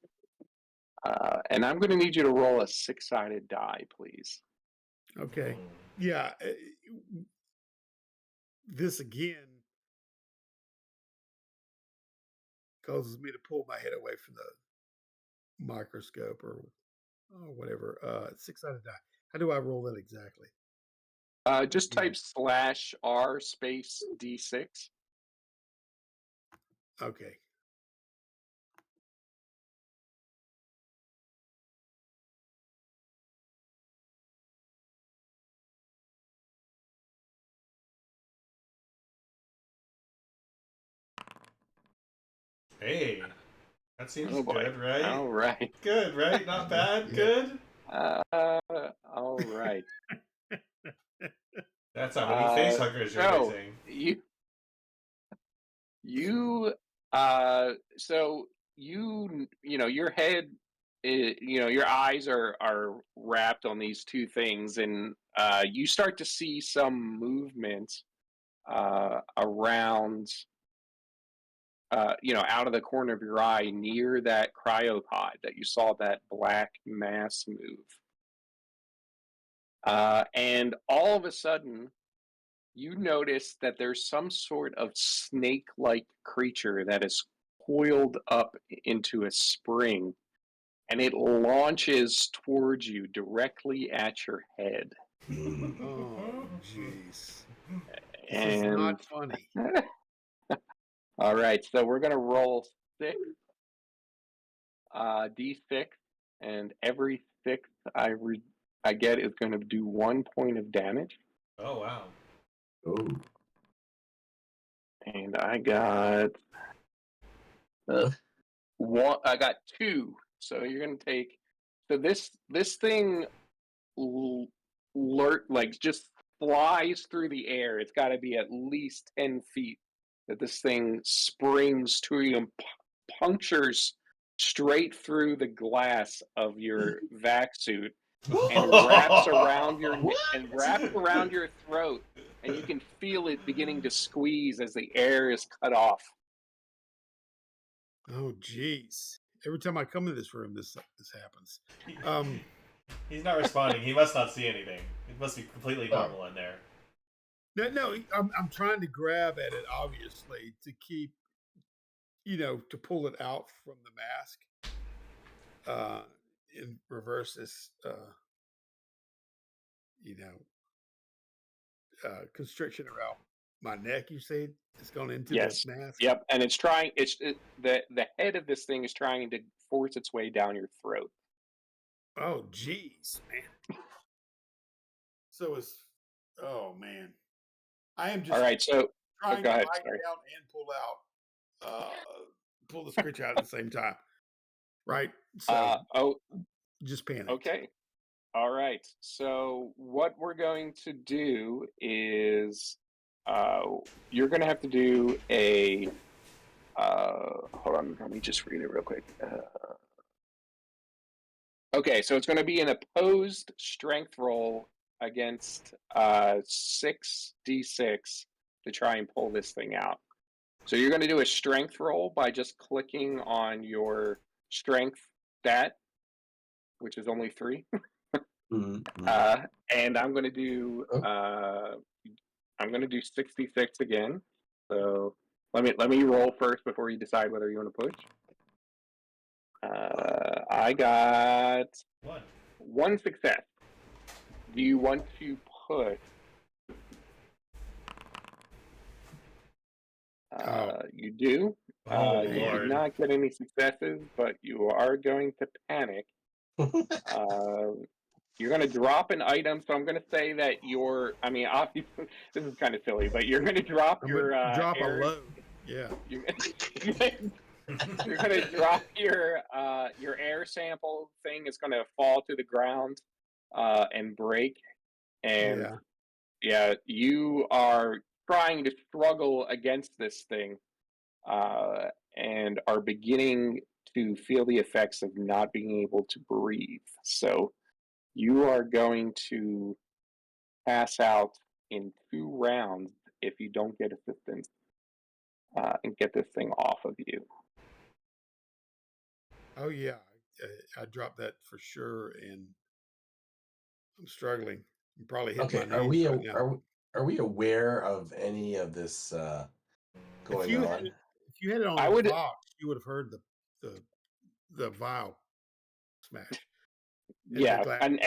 And I'm going to need you to roll a 6-sided die, please.
Okay. Yeah. This again causes me to pull my head away from the microscope or whatever. 6-sided die. How do I roll that exactly?
Just type /R space D6.
Okay.
Hey, that seems
Oh boy.
good, right?
All right.
Good, right? Not bad.
Yeah.
Good.
All right.
That's how many face huggers you're
So
missing.
your head, your eyes are wrapped on these two things, and you start to see some movement around, out of the corner of your eye near that cryopod that you saw that black mass move. And all of a sudden, you notice that there's some sort of snake-like creature that is coiled up into a spring, and it launches towards you directly at your head.
Oh, jeez. This is
And
not funny.
all right, so we're gonna roll 6 d6, and every 6 I get is going to do 1 point of damage.
Oh wow.
Oh.
And I got one. I got 2. So you're gonna take. So this thing just flies through the air. It's got to be at least 10 feet that this thing springs to you and punctures straight through the glass of your vac suit and wraps around your throat, and you can feel it beginning to squeeze as the air is cut off.
Oh, jeez. Every time I come to this room, this happens.
He's not responding. He must not see anything. It must be completely normal in there.
No, I'm trying to grab at it, obviously, to keep, to pull it out from the mask, and reverse this, constriction around my neck. You say it's gone into
Yes.
the mask.
Yep. And the head of this thing is trying to force its way down your throat.
Oh, jeez, man. So oh man, I am just
all right. So
trying
go
to
ahead.
bite
Sorry.
down and pull the scritch out at the same time. Right. So just panic.
Okay. All right. So what we're going to do is you're going to have to do a hold on, let me just read it real quick. Okay, so it's going to be an opposed strength roll against 6d6 to try and pull this thing out. So you're going to do a strength roll by just clicking on your strength stat, which is only 3. And I'm going to do 66 again. So let me roll first before you decide whether you want to push. I got 1 success. Do you want to push? You do. You did not get any successes, but you are going to panic. You're going to drop an item, so I'm going to say that obviously, this is kind of silly, but you're going to drop
drop
air.
a load. Yeah.
You're You're gonna drop your air sample thing. It's gonna fall to the ground and break. And
Yeah.
yeah, you are trying to struggle against this thing uh, and are beginning to feel the effects of not being able to breathe. So you are going to pass out in 2 rounds if you don't get assistance and get this thing off of you.
Oh yeah. I dropped that for sure, and I'm struggling. I'm probably hitting my
Okay, are
knees
we
right now.
are we aware of any of this
If
going
you had
on?
it, if you had it
I
on
would,
Vox, you would have heard the the vial smash and the
yeah,
glass.
and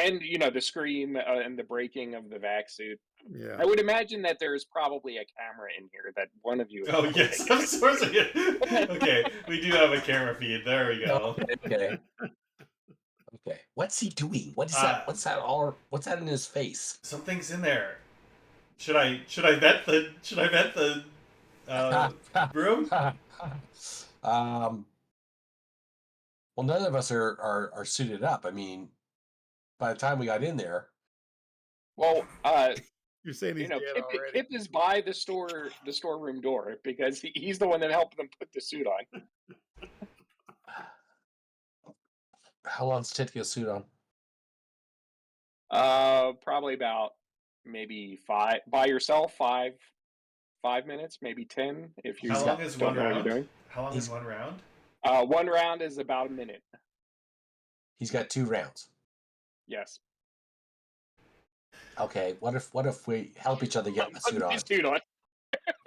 the scream and the breaking of the vac suit.
Yeah.
I would imagine that there is probably a camera in here that one of you has
Oh
probably
yes,
taken.
of course we do. Okay, we do have a camera feed. There we go.
Okay. Okay. What's he doing? What is that?
Uh,
What's that in his face?
Something's in there. Should I vet the room?
um. Well, none of us are suited up. I mean, by the time we got in there,
Well,
You're saying he's dead
Kip,
already.
Kip is by the storeroom door because he's the one that helped them put the suit on.
how long does it take to get a suit on?
Probably about maybe five by yourself, 5 minutes, maybe 10 if
How
He's
you
long
got
is
don't
one
know what you're
round?
doing.
How long is
he's
one round?
1 round is about a minute.
he's got 2 rounds.
Yes.
Okay. What if we help each other get a suit
Put
on?
the suit on.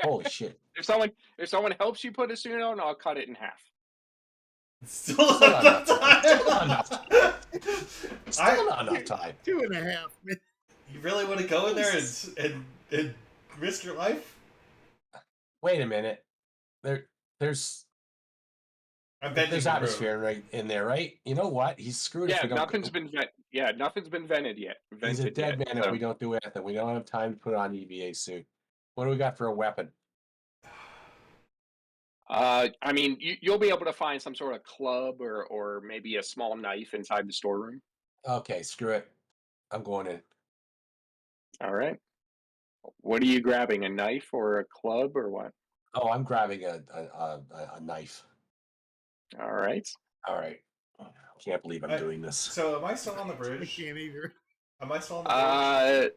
Holy shit!
If someone helps you put a suit on, I'll cut it in half.
Still
Still
not
not enough
enough
time. Still not
time.
enough time. Still not enough
Two,
time.
2.5 minutes.
You really want to go in there
Jesus.
and risk your life?
Wait a minute. There's
I'm venting the room.
atmosphere right in there, right? You know what? He's screwed if
Yeah,
we don't.
nothing's been vented yet.
He's a
Vented
dead
yet.
man if
So,
we don't do anything. We don't have time to put on EVA suit. What do we got for a weapon?
I mean, you'll be able to find some sort of club or maybe a small knife inside the storeroom.
Okay, screw it. I'm going in.
All right. What are you grabbing? A knife or a club or what?
Oh, I'm grabbing a knife.
All right.
All right. Can't believe I'm doing this.
So am I still on the
I
bridge?
can't either.
Am I still on the bridge?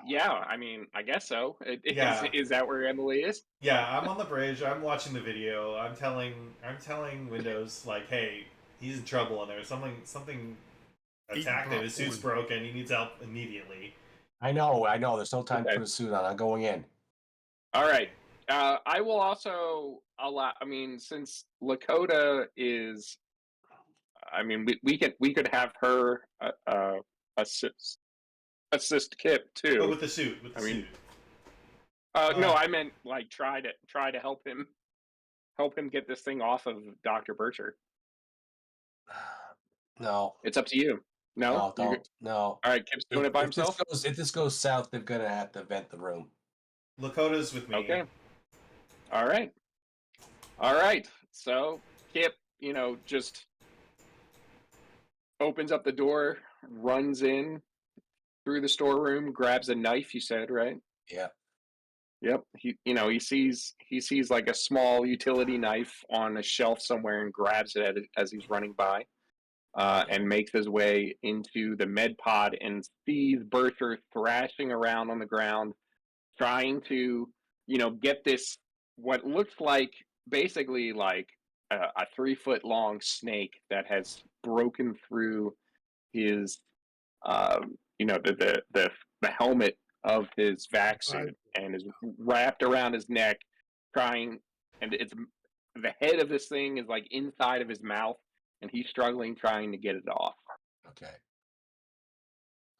Yeah. I mean, I guess so.
Yeah.
Is that where Emily is?
Yeah, I'm on the bridge. I'm watching the video. I'm telling Windows like, hey, he's in trouble in there. Something attacked him. His suit's
popcorn.
broken. He needs help immediately.
I know. There's no time to
Okay.
put a suit on. I'm going in.
All right. I will also allow. I mean, since Lakota is, I mean, we could have her assist Kip
But
too.
with the suit,
I mean,
suit.
no, I meant like try to help him get this thing off of Dr. Bircher.
No.
It's up to you. No,
No, don't. No.
All right, Kip's doing it by himself.
If this goes south, they're gonna have to vent the room.
Lakota's with me.
Okay. All right. All right. So Kip, just opens up the door, runs in through the storeroom, grabs a knife. You said, right?
Yeah.
Yep. He sees like a small utility knife on a shelf somewhere and grabs it as he's running by, and makes his way into the med pod and sees Bertha thrashing around on the ground, trying to, get this what looks like basically like a 3 foot long snake that has broken through his, the helmet of his vac suit and is wrapped around his neck, trying, and it's the head of this thing is like inside of his mouth, and he's struggling trying to get it off.
Okay.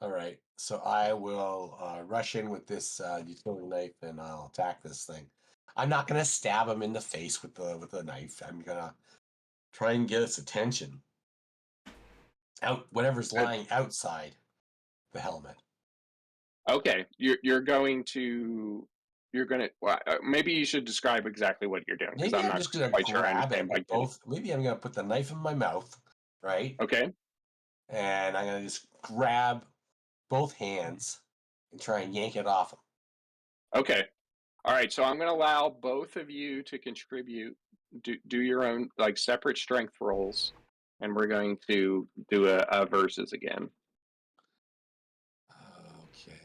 All right. So I will rush in with this utility knife and I'll attack this thing. I'm not gonna stab him in the face with the knife. I'm gonna try and get its attention. Whatever's lying outside the helmet.
Okay, you're going to you're gonna. Well, maybe you should describe exactly what you're doing because
Maybe
I'm
I'm
not
just gonna
quite sure I
grab
understand
it
by
with
getting.
both. Maybe I'm gonna put the knife in my mouth, right?
Okay.
And I'm gonna just grab both hands and try and yank it off him.
Okay. All right. So I'm gonna allow both of you to contribute. Do your own like separate strength rolls, and we're going to do a versus again.
Okay.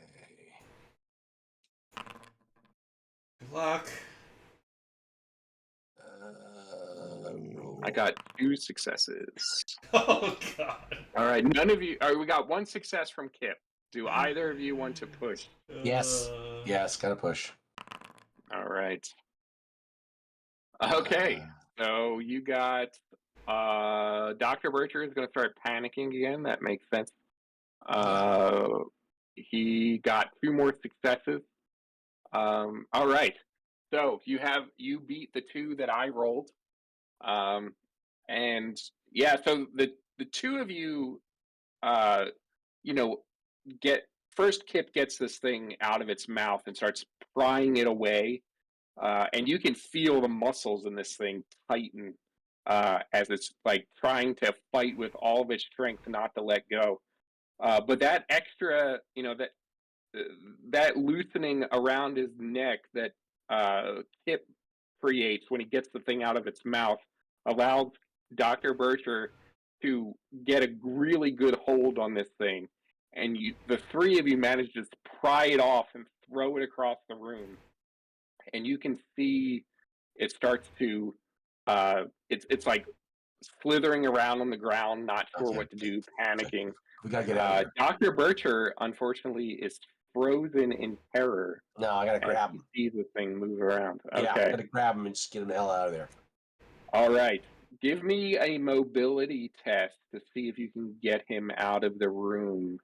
Good luck.
I got 2 successes.
Oh God.
All right. None of you. All right, we got 1 success from Kip. Do either of you want to push?
Yes. Yes, gotta push.
All right. Okay. So you got Dr. Bircher is going to start panicking again. That makes sense. He got 2 more successes. All right. So you beat the 2 that I rolled. And yeah, so the 2 of you you know Kip gets this thing out of its mouth and starts prying it away. And you can feel the muscles in this thing tighten as it's like trying to fight with all of its strength not to let go. But that extra, that loosening around his neck that Kip creates when he gets the thing out of its mouth allows Dr. Bircher to get a really good hold on this thing. And the 3 of you manage to just pry it off and throw it across the room. And you can see it starts to, it's like slithering around on the ground, not sure what to do, panicking.
We gotta get out of here.
Dr. Bircher, unfortunately, is frozen in terror.
No, I gotta grab him.
See the thing move around.
Yeah, I
Okay.
gotta grab him and just get him the hell out of there.
All right. Give me a mobility test to see if you can get him out of the room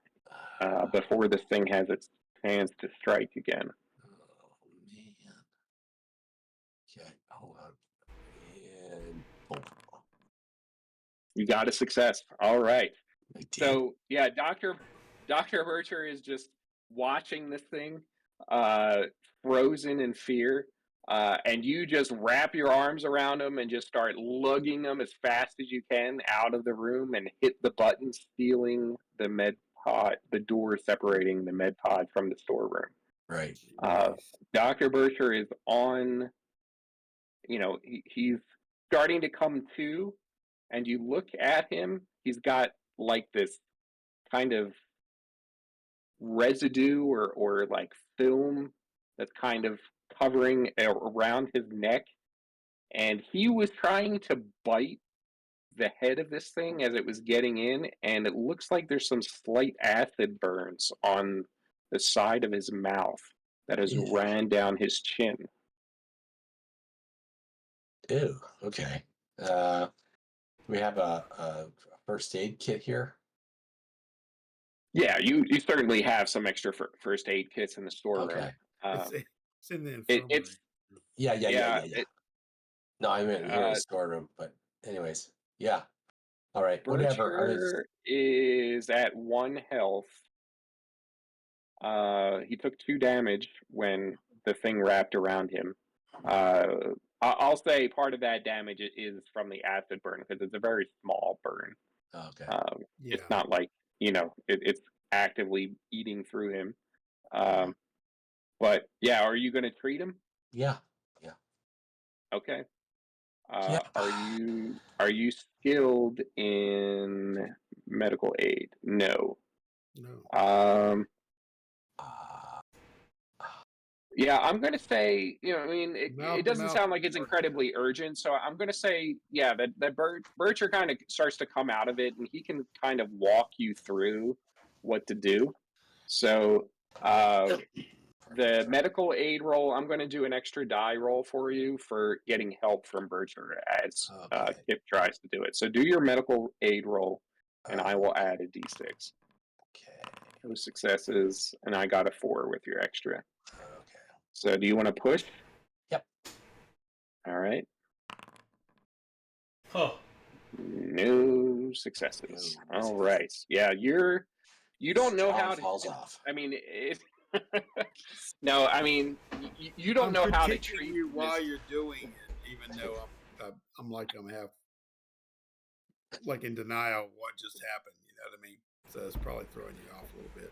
before this thing has its chance to strike again.
Oh man. Okay, hold on. And boom.
You got a success. All right.
I did.
So yeah, Dr. Bircher is just watching this thing, frozen in fear, and you just wrap your arms around him and just start lugging him as fast as you can out of the room and hit the button, stealing the med pod, the door separating the med pod from the storeroom.
Right.
Dr. Bircher is on. He's starting to come to, and you look at him. He's got like this kind of residue or like film that's kind of covering around his neck, and he was trying to bite the head of this thing as it was getting in, and it looks like there's some slight acid burns on the side of his mouth that has ran down his chin.
Ew. Okay. We have a first aid kit here.
Yeah, you certainly have some extra first aid kits in the storeroom.
Okay.
It's in the infirmary.
Yeah. No, I meant here in the storeroom. But anyways, yeah. All right. Whatever.
Bircher is at 1 health. He took 2 damage when the thing wrapped around him. I'll say part of that damage is from the acid burn because it's a very small burn.
Okay.
It's not like it's actively eating through him. But yeah, are you going to treat him?
Yeah.
Okay.
Yeah.
Are you skilled in medical aid? No. Yeah, I'm going to say, it doesn't sound like it's incredibly urgent, so I'm going to say, yeah, that Bircher kind of starts to come out of it, and he can kind of walk you through what to do. So the medical aid roll, I'm going to do an extra die roll for you for getting help from Bircher as Kip tries to do it. So do your medical aid roll, and I will add a d6.
Okay.
Those successes, and I got a 4 with your extra.
Okay.
So do you want to push?
Yep.
All right.
Oh.
No successes. All right. Yeah, you don't know how to.
falls off.
I mean, No, I mean, you don't
I'm
know how to
critiquing
treat
you
this.
while you're doing it, even though I'm like I'm half like in denial of what just happened. You know what I mean? So it's probably throwing you off a little bit.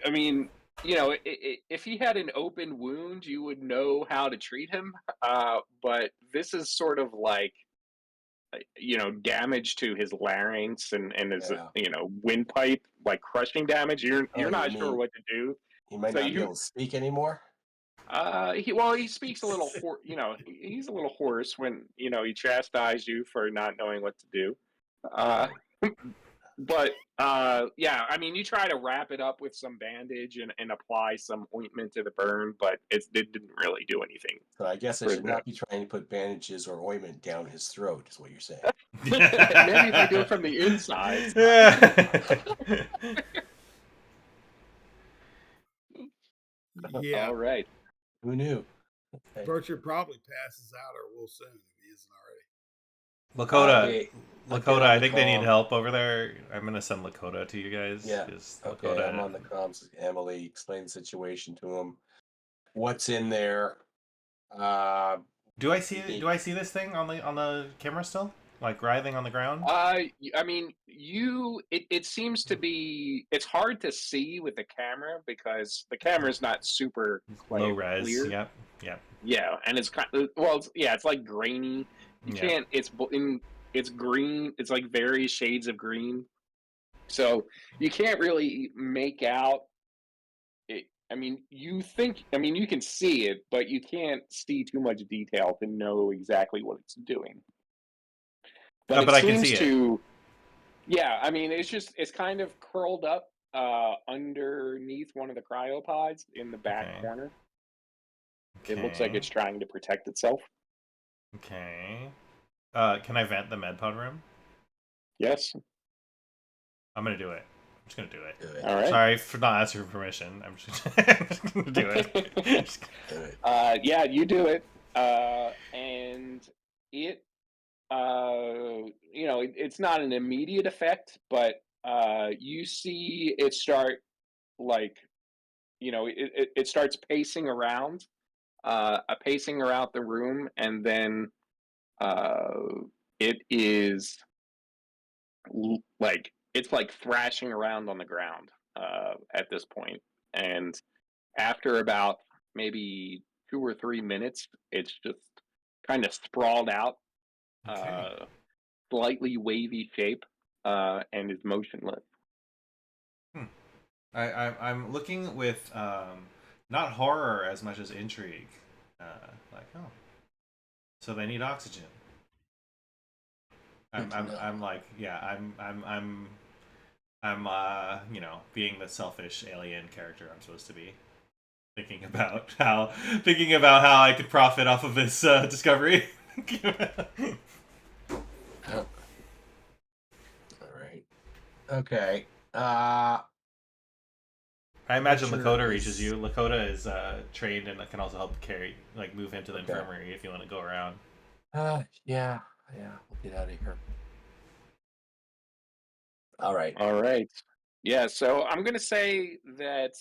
I mean, if he had an open wound, you would know how to treat him. But this is sort of like, damage to his larynx and his,
Yeah.
windpipe, like crushing damage. You're
Oh, you
not sure
mean
what to do.
he might
So
not be able to speak anymore?
he speaks a little, he's a little hoarse when he chastised you for not knowing what to do. Uh,
Right.
But yeah, I mean, you try to wrap it up with some bandage and apply some ointment to the burn, but it didn't really do anything
So I guess I
for
should
the.
not be trying to put bandages or ointment down his throat, is what you're saying.
Maybe if you do it from the inside.
Yeah,
All right.
Who knew? Okay.
Bircher probably passes out or will soon if he isn't already.
Lakota,
Okay, I've been
Lakota,
on
I
the
think they need
comm.
help over there. I'm gonna send Lakota to you guys.
Yeah.
'Cause
Okay, I'm
Lakota.
on the comms. Emily, explain the situation to him. What's in there? Uh,
Do I see
he-
this thing on the camera still? Like writhing on the ground?
I mean, it seems to be. It's hard to see with the camera because the camera's not super
Low
like
res.
clear.
Yep. Yep.
Yeah, and it's kind of, well, it's like grainy. You
Yep.
can't. It's green. It's like various shades of green. So you can't really make out it. I mean, you can see it, but you can't see too much detail to know exactly what it's doing. But it
But I can
seems
see it.
to, yeah, I mean, it's kind of curled up underneath one of the cryopods in the back
Okay.
corner. It looks like
Okay.
it's trying to protect itself.
Okay. Can I vent the medpod room?
Yes.
I'm gonna do it. I'm just gonna do it.
do it.
All right.
Sorry for not asking for permission. I'm just gonna do it.
Do it.
Yeah, you do it, and it, it's not an immediate effect, but you see it start like, it starts pacing around the room, and then uh, it is like it's like thrashing around on the ground at this point, and after about maybe 2 or 3 minutes, it's just kind of sprawled out,
Okay.
slightly wavy shape, and is motionless.
Hmm. I'm looking with not horror as much as intrigue. Like, oh, so they need oxygen. I'm like, yeah, I'm being the selfish alien character I'm supposed to be, thinking about how I could profit off of this discovery.
Oh. All right. Okay.
I imagine
Butcher
Lakota reaches
is-
you. Lakota is trained and can also help move him to the
Okay.
infirmary if you want to go around.
Yeah. We'll get out of here. All right.
All right. Yeah, so I'm going to say that,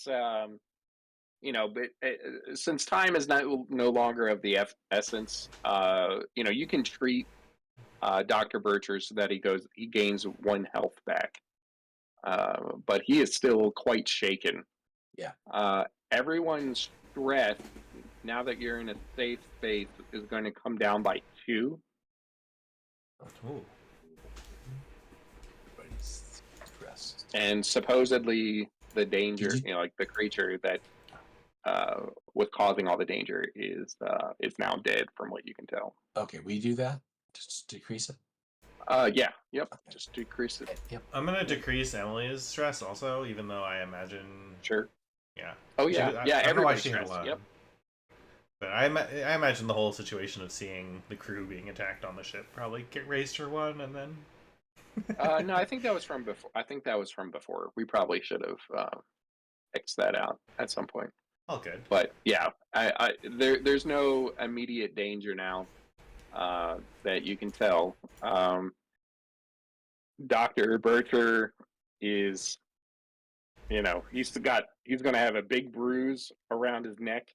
but since time is no longer of the essence, you can treat Dr. Bircher so that he gains 1 health back. But he is still quite shaken.
Yeah.
Everyone's stress, now that you're in a safe space, is going to come down by 2.
Ooh.
Everybody's stressed.
And supposedly the danger,
you-
like the creature that was causing all the danger is now dead, from what you can tell.
Okay, we do that. Just decrease it.
Yeah, yep.
Okay.
Just decrease it.
Yep.
I'm gonna decrease Emily's stress also, even though I imagine.
Sure.
Yeah.
Oh yeah,
I don't know why
everybody's
she had
stressed.
one.
Yep.
But I imagine the whole situation of seeing the crew being attacked on the ship probably raised her one, and then.
No, I think that was from before. We probably should have fixed that out at some point.
All good.
But yeah, there's no immediate danger now that you can tell. Dr. Bircher is he's going to have a big bruise around his neck.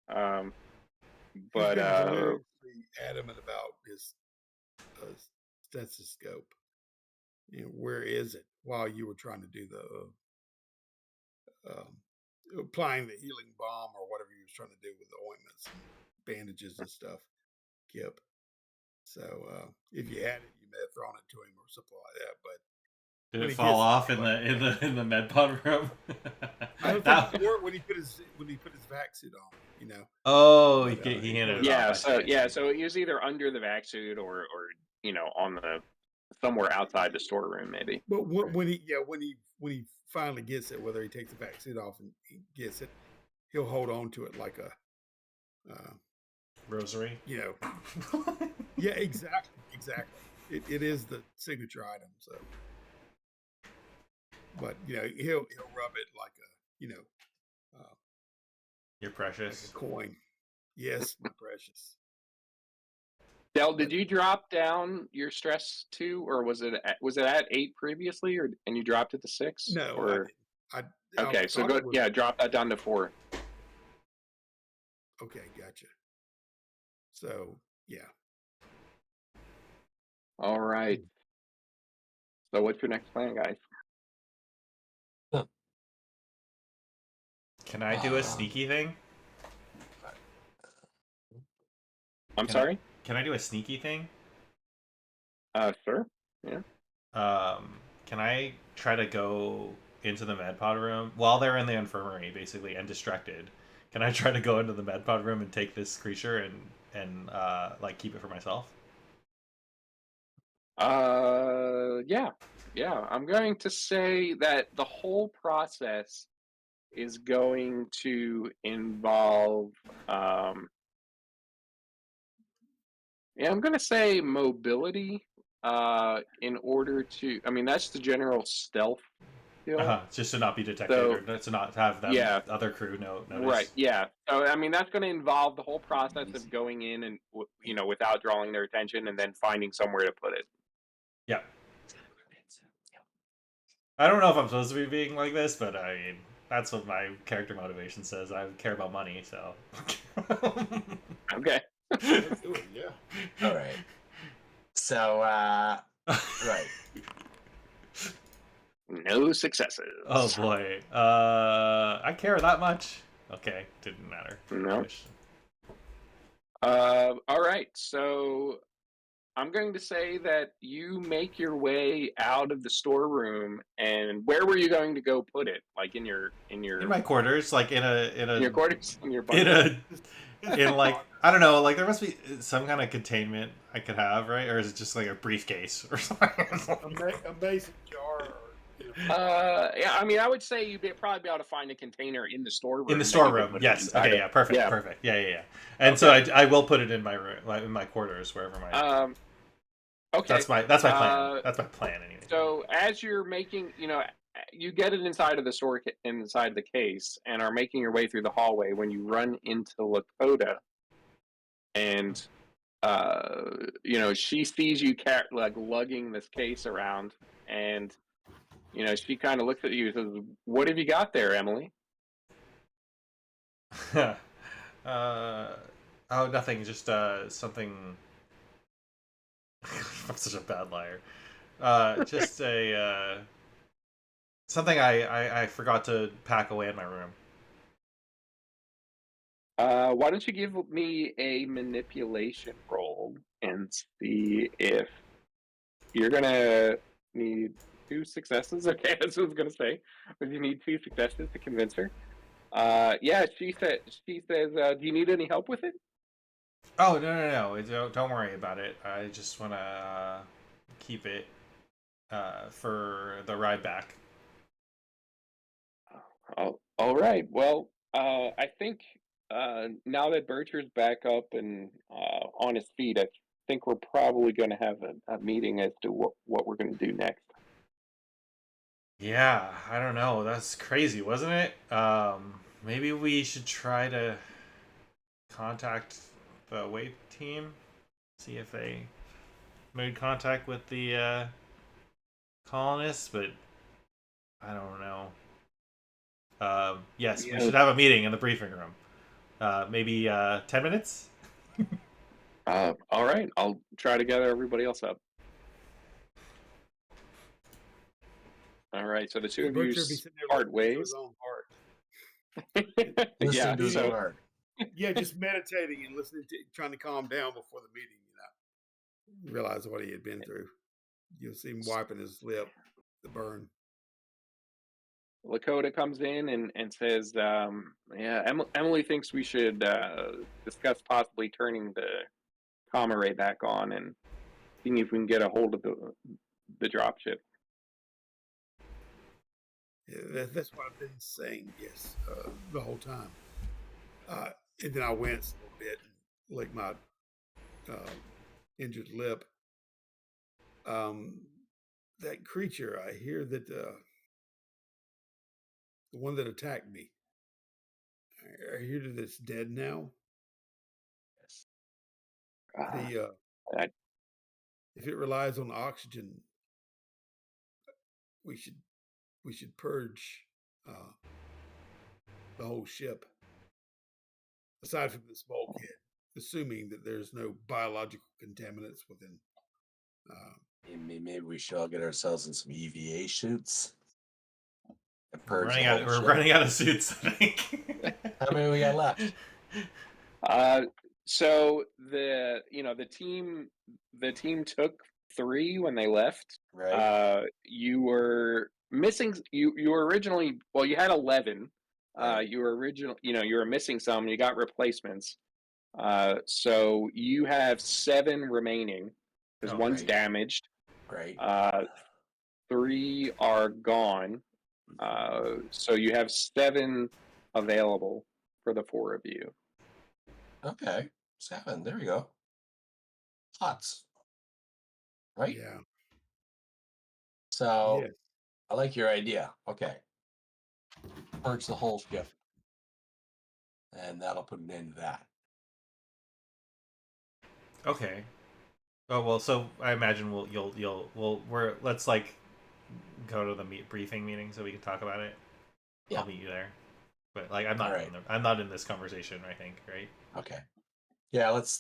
He's
But
been hilariously adamant about his uh, stethoscope. Where is it? While you were trying to do the applying the healing balm or whatever you was trying to do with the ointments, and bandages and stuff, Kip. So if you had it, you may have thrown it to him or something like that. But
Did
when
it
he
fall
gets
off
there,
in
like,
the med pod room?
I don't
That-
think he wore it when he put his vac suit on.
oh,
But,
he handed it
yeah,
off. I see.
so he was either under the vac suit or on the somewhere outside the storeroom maybe.
But when he finally gets it, whether he takes the vac suit off and he gets it, he'll hold on to it like a
Rosary.
Yeah, exactly. It is the signature item. So, but he'll rub it like
You're
like
precious.
a coin. Yes, my precious.
Del, did you drop down your stress 2, or was it at 8 previously, and you dropped it to 6?
No,
or
I didn't. I
okay, so
thought
go
it was,
drop that down to 4.
okay, gotcha. So yeah,
All right. So what's your next plan, guys?
Can I do a sneaky thing?
I'm sorry?
Can I do a sneaky thing?
Sure. Yeah.
Can I try to go into the med pod room while they're in the infirmary, basically, and distracted? Can I try to go into the med pod room and take this creature and like keep it for myself?
Yeah. I'm going to say that the whole process is going to involve I'm going to say mobility in order to, I mean, that's the general stealth skill.
Just to not be detected,
So,
or to not have them
yeah,
other crew notice.
right, yeah. So, I mean, that's going to involve the whole process of going in and, without drawing their attention, and then finding somewhere to put it.
Yeah. I don't know if I'm supposed to be being like this, but I mean, that's what my character motivation says. I care about money, so.
Okay.
let's do it. Yeah.
All right. So, right.
No successes.
Oh boy. I care that much. Okay, didn't matter.
No. All right. So I'm going to say that you make your way out of the storeroom, and where were you going to go put it? Like in
my quarters, like in
your quarters, in your
in
bunker?
in like, I don't know, like there must be some kind of containment I could have, right? Or is it just like a briefcase or something?
A mason jar.
Yeah. I mean, I would say you'd probably be able to find a container in the storeroom.
In the
that you could
storeroom,
put it
yes.
inside
Okay,
of.
yeah, perfect,
Yeah.
perfect. Yeah. And so I will put it in my room, like in my quarters, wherever my.
Okay.
That's my plan. That's my plan anyway.
So as you're making, you get it inside of the store, inside the case, and are making your way through the hallway when you run into Lakota, and she sees you like lugging this case around, and she kind of looks at you and says, "What have you got there, Emily?"
Oh, nothing. Just something. I'm such a bad liar. Just a something I forgot to pack away in my room.
Why don't you give me a manipulation roll and see if you're gonna need 2 successes. Okay, that's what I was gonna say. But you need 2 successes to convince her. Yeah, she says, "Do you need any help with it?"
Oh no! Don't worry about it. I just want to keep it for the ride back.
Oh, all right. Well, I think now that Bircher's back up and on his feet, I think we're probably going to have a meeting as to what we're going to do next.
Yeah, I don't know. That's crazy, wasn't it? Maybe we should try to contact the wait team, see if they made contact with the colonists, but I don't know. Yes, we
Yeah.
should have a meeting in the briefing room. Maybe 10 minutes?
All right, I'll try to gather everybody else up. All right, so the two of you
Berkshire be sitting there
part
listening to
ways.
his own heart.
Listening
Yeah,
to his
so
own art.
Yeah, just meditating and listening to, trying to calm down before the meeting. Realize what he had been through. You'll see him wiping his lip, the burn.
Lakota comes in and says, "Yeah, Emily thinks we should discuss possibly turning the comm array back on and seeing if we can get a hold of the dropship."
Yeah, that's what I've been saying. Yes, the whole time. And then I winced a little bit and licked my injured lip. That creature, I hear that the one that attacked me, I hear that it's dead now.
Uh,
The
I,
if it relies on oxygen, we should purge the whole ship, aside from this bulkhead, assuming that there's no biological contaminants within.
Maybe we should all get ourselves in some EVA suits and
We're
purge the
running
whole
out. We're
ship.
running out of suits, I think.
How many we got left?
so the team took 3 when they left.
Right.
You were missing. You were originally, well, you had 11.
Right.
You were missing some. You got replacements. So you have 7 remaining because
Oh,
one's
right.
damaged.
Right.
3 are gone. So you have 7 available for the 4 of you.
Okay. 7. There we go. Lots. Right?
Yeah.
So
Yes.
I like your idea. Okay. Purge the whole ship. And that'll put an end to that.
Okay. Oh well, so I imagine let's like go to the briefing meeting so we can talk about it.
Yeah.
I'll meet you there. But like I'm not
All right.
I'm not in this conversation, I think, right?
Okay. Yeah, let's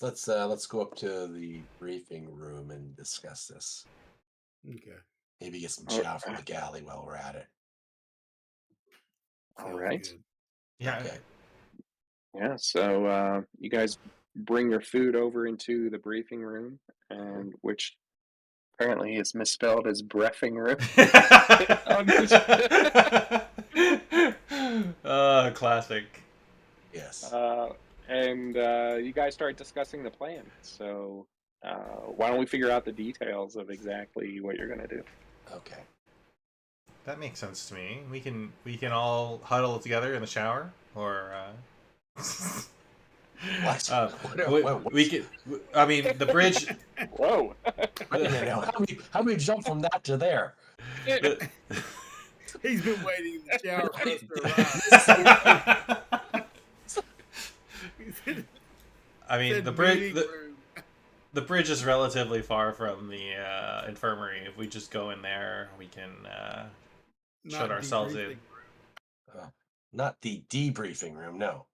go up to the briefing room and discuss this.
Okay.
Maybe get some chow from the galley while we're at it.
All
Sounds
right.
good.
Yeah.
Okay.
Yeah, so you guys bring your food over into the briefing room, and which apparently is misspelled as breffing room.
Classic.
Yes.
And you guys start discussing the plan. So why don't we figure out the details of exactly what you're going to do?
Okay.
That makes sense to me. We can all huddle together in the shower, or
What?
we could. I mean, the bridge.
Whoa!
Wait a minute. How we jump from that to there?
He's been waiting in the shower for us to arrive.
I mean, the bridge. The bridge is relatively far from the infirmary. If we just go in there, we can shut ourselves in.
Not the debriefing room. No.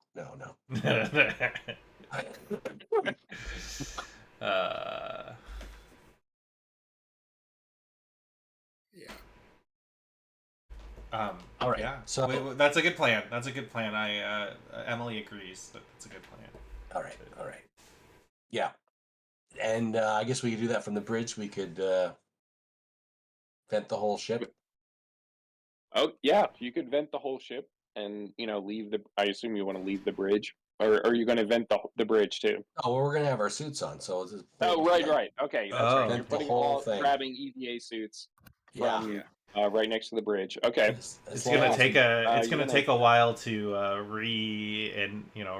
Yeah.
All right.
Yeah.
So
that's a good plan. I Emily agrees that it's a good plan.
All right. Yeah. And I guess we could do that from the bridge. We could vent the whole ship.
Oh yeah, you could vent the whole ship and leave the. I assume you want to leave the bridge, or are you going to vent the bridge too?
Oh, well, we're gonna have our suits on, so it's just
right. Okay, that's right. You're
Vent the
putting
whole thing.
grabbing EVA suits
Yeah.
from right next to the bridge. Okay.
It's gonna take a while to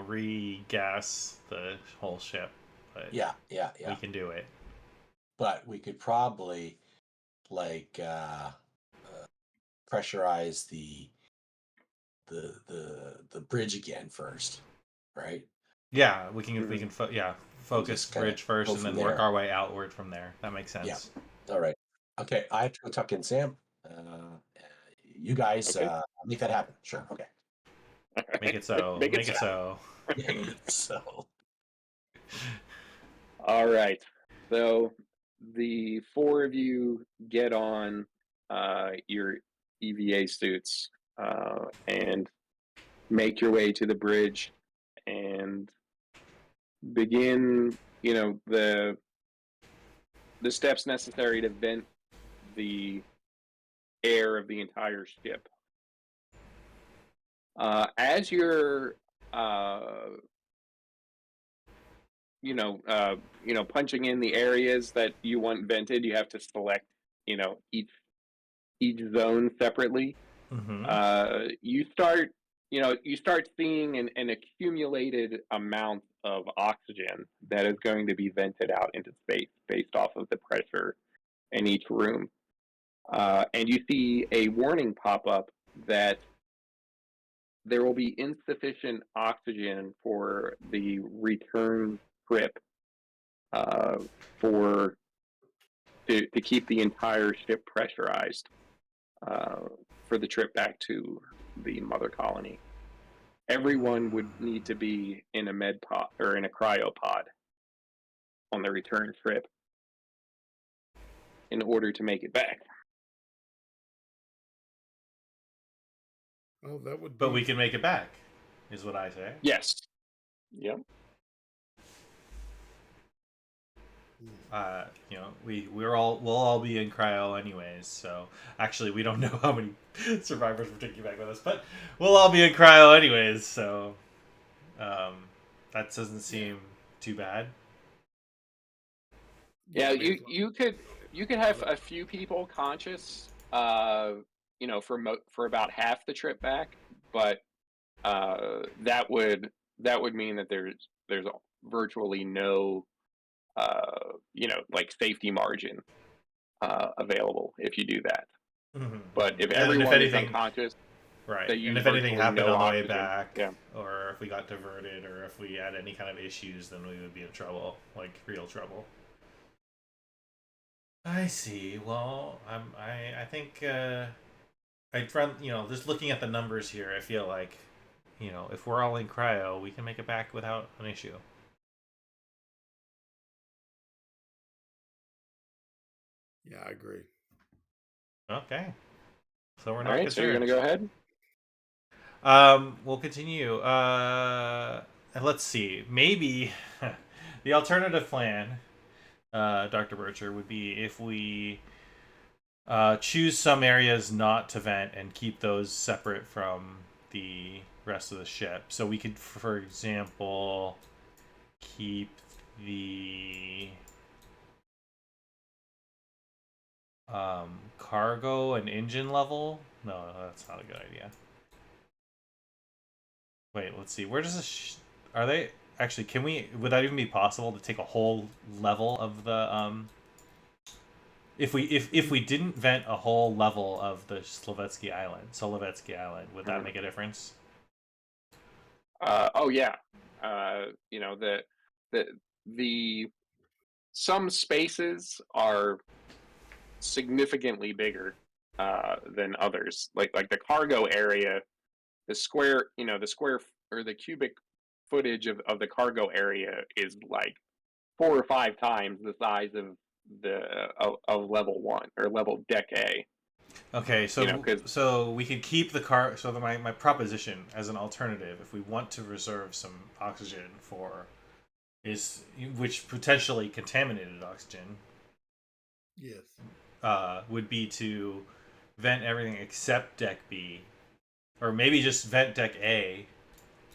re-gas the whole ship. But
Yeah.
We can do it.
But we could probably pressurize the bridge again first, right?
Yeah, we can focus bridge first and then work
there.
our way outward from there. That makes sense.
Yeah. All right. Okay, I have to go tuck in Sam. You guys make that happen. Sure. Okay.
Make it so.
Make it
Make it so.
So
All right. So the four of you get on your EVA suits and make your way to the bridge and begin, the steps necessary to vent the air of the entire ship. As you're punching in the areas that you want vented, you have to select, each zone separately.
Mm-hmm.
You start seeing an accumulated amount of oxygen that is going to be vented out into space based off of the pressure in each room. And you see a warning pop up that there will be insufficient oxygen for the return trip for to keep the entire ship pressurized for the trip back to the mother colony. Everyone would need to be in a med pod or in a cryopod on the return trip in order to make it back.
Oh, that would be.
But we can make it back, is what I say.
Yes. Yep.
We'll all be in cryo anyways. So actually, we don't know how many survivors we're taking back with us, but we'll all be in cryo anyways. So that doesn't seem too bad.
Yeah, you could have a few people conscious, for about half the trip back, but that would mean that there's virtually no like safety margin available if you do that.
Mm-hmm.
But if
And
everyone
if anything,
is unconscious,
right,
they
and
use
if anything
virtually
happened
no
on the way
oxygen.
back,
Yeah.
or if we got diverted, or if we had any kind of issues, then we would be in trouble, like real trouble. I see. Well, I think I'd run. Just looking at the numbers here, I feel like, if we're all in cryo, we can make it back without an issue.
Yeah, I agree.
Okay, so we're
All
not
right,
concerned.
so you're gonna go ahead.
We'll continue. And let's see. Maybe the alternative plan, Dr. Bircher, would be if we choose some areas not to vent and keep those separate from the rest of the ship. So we could, for example, keep the cargo and engine level. No, that's not a good idea. Wait, let's see. Where does this? Are they actually? Can we? Would that even be possible to take a whole level of the If we didn't vent a whole level of the Solovetsky Island, would that make a difference?
Oh yeah. The some spaces are significantly bigger than others. Like the cargo area, the square or the cubic footage of the cargo area is like 4 or 5 times the size of of level 1 or level deck A.
Okay, so we could keep the car. So my proposition as an alternative, if we want to reserve some oxygen which potentially contaminated oxygen.
Yes.
Would be to vent everything except deck B, or maybe just vent deck A,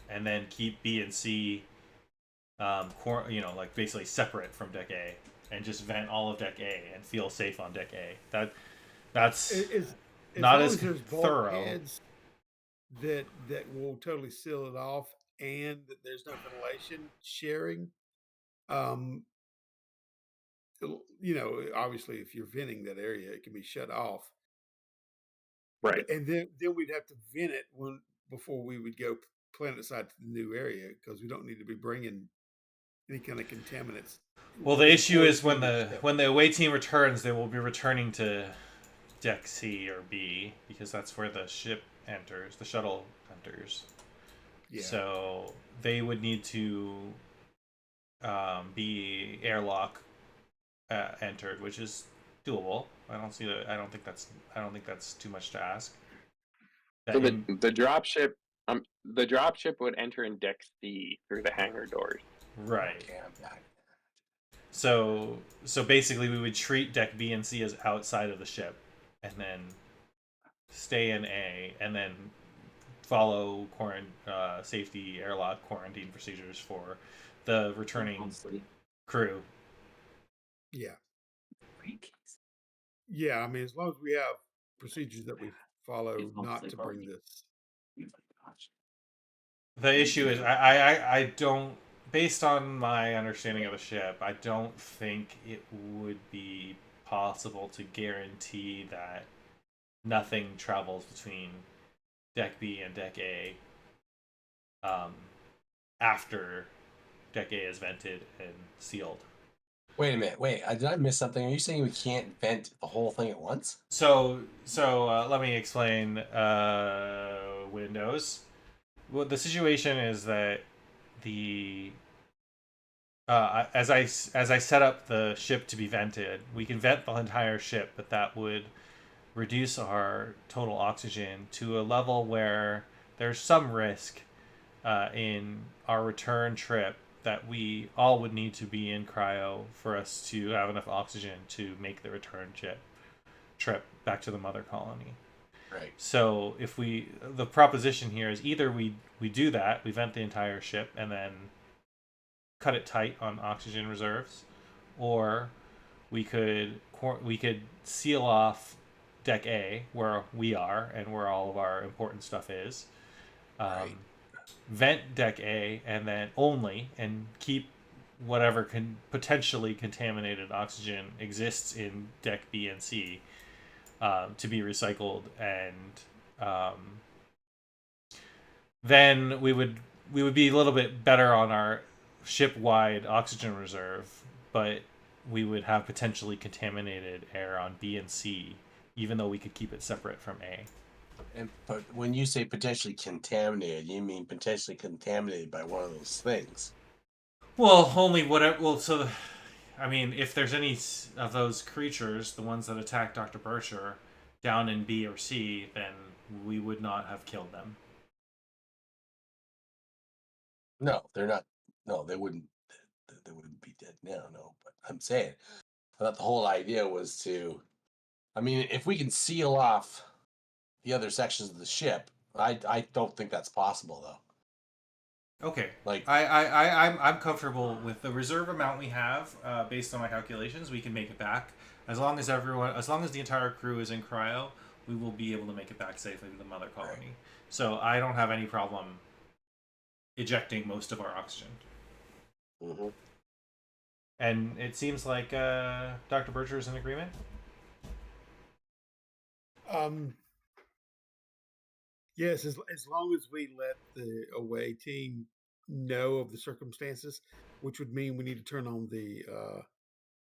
and then keep B and C, like basically separate from deck A, and just vent all of deck A and feel safe on deck A. That's not as thorough.
Bulkheads that will totally seal it off, and that there's no ventilation sharing. Obviously, if you're venting that area, it can be shut off.
Right.
And then we'd have to vent it before we would go planet-side to the new area, because we don't need to be bringing any kind of contaminants.
Well, the issue is when the away team returns, they will be returning to deck C or B, because that's where the ship enters, the shuttle enters.
Yeah.
So they would need to be airlock entered, which is doable. I don't see that. I don't think that's too much to ask.
So
That
the dropship would enter in deck C through the hangar doors.
right.
Okay, I'm back.
So basically, we would treat deck B and C as outside of the ship, and then stay in A, and then follow safety airlock quarantine procedures for the returning crew.
Yeah. Yeah. I mean, as long as we have procedures that we follow not to bring this.
The issue is,
Yeah.
I don't, based on my understanding of the ship, I don't think it would be possible to guarantee that nothing travels between deck B and deck A um, after deck A is vented and sealed.
Wait a minute. Wait, did I miss something? Are you saying we can't vent the whole thing at once?
So let me explain Windows. Well, the situation is that the as I set up the ship to be vented, we can vent the entire ship, but that would reduce our total oxygen to a level where there's some risk in our return trip that we all would need to be in cryo for us to have enough oxygen to make the return trip back to the mother colony.
Right.
So if the proposition here is either we do that, we vent the entire ship and then cut it tight on oxygen reserves, or we could seal off deck A where we are and where all of our important stuff is.
Right.
Vent deck A and then only and keep whatever potentially contaminated oxygen exists in deck B and C to be recycled, and then we would be a little bit better on our ship wide oxygen reserve, but we would have potentially contaminated air on B and C, even though we could keep it separate from A.
But when you say potentially contaminated, you mean potentially contaminated by one of those things.
Well, only whatever. Well, so I mean, if there's any of those creatures, the ones that attacked Dr. Bircher, down in B or C, then we would not have killed them.
No, they're not. No, they wouldn't. They wouldn't be dead now. No, but I'm saying, I thought the whole idea was to. I mean, if we can seal off the other sections of the ship, I don't think that's possible though.
Okay.
Like,
I'm comfortable with the reserve amount we have. Based on my calculations, we can make it back as long as the entire crew is in cryo. We will be able to make it back safely to the mother colony.
Right.
So I don't have any problem ejecting most of our oxygen.
mm-hmm.
And it seems like Dr. Bircher is in agreement.
Yes, as long as we let the away team know of the circumstances, which would mean we need to turn on the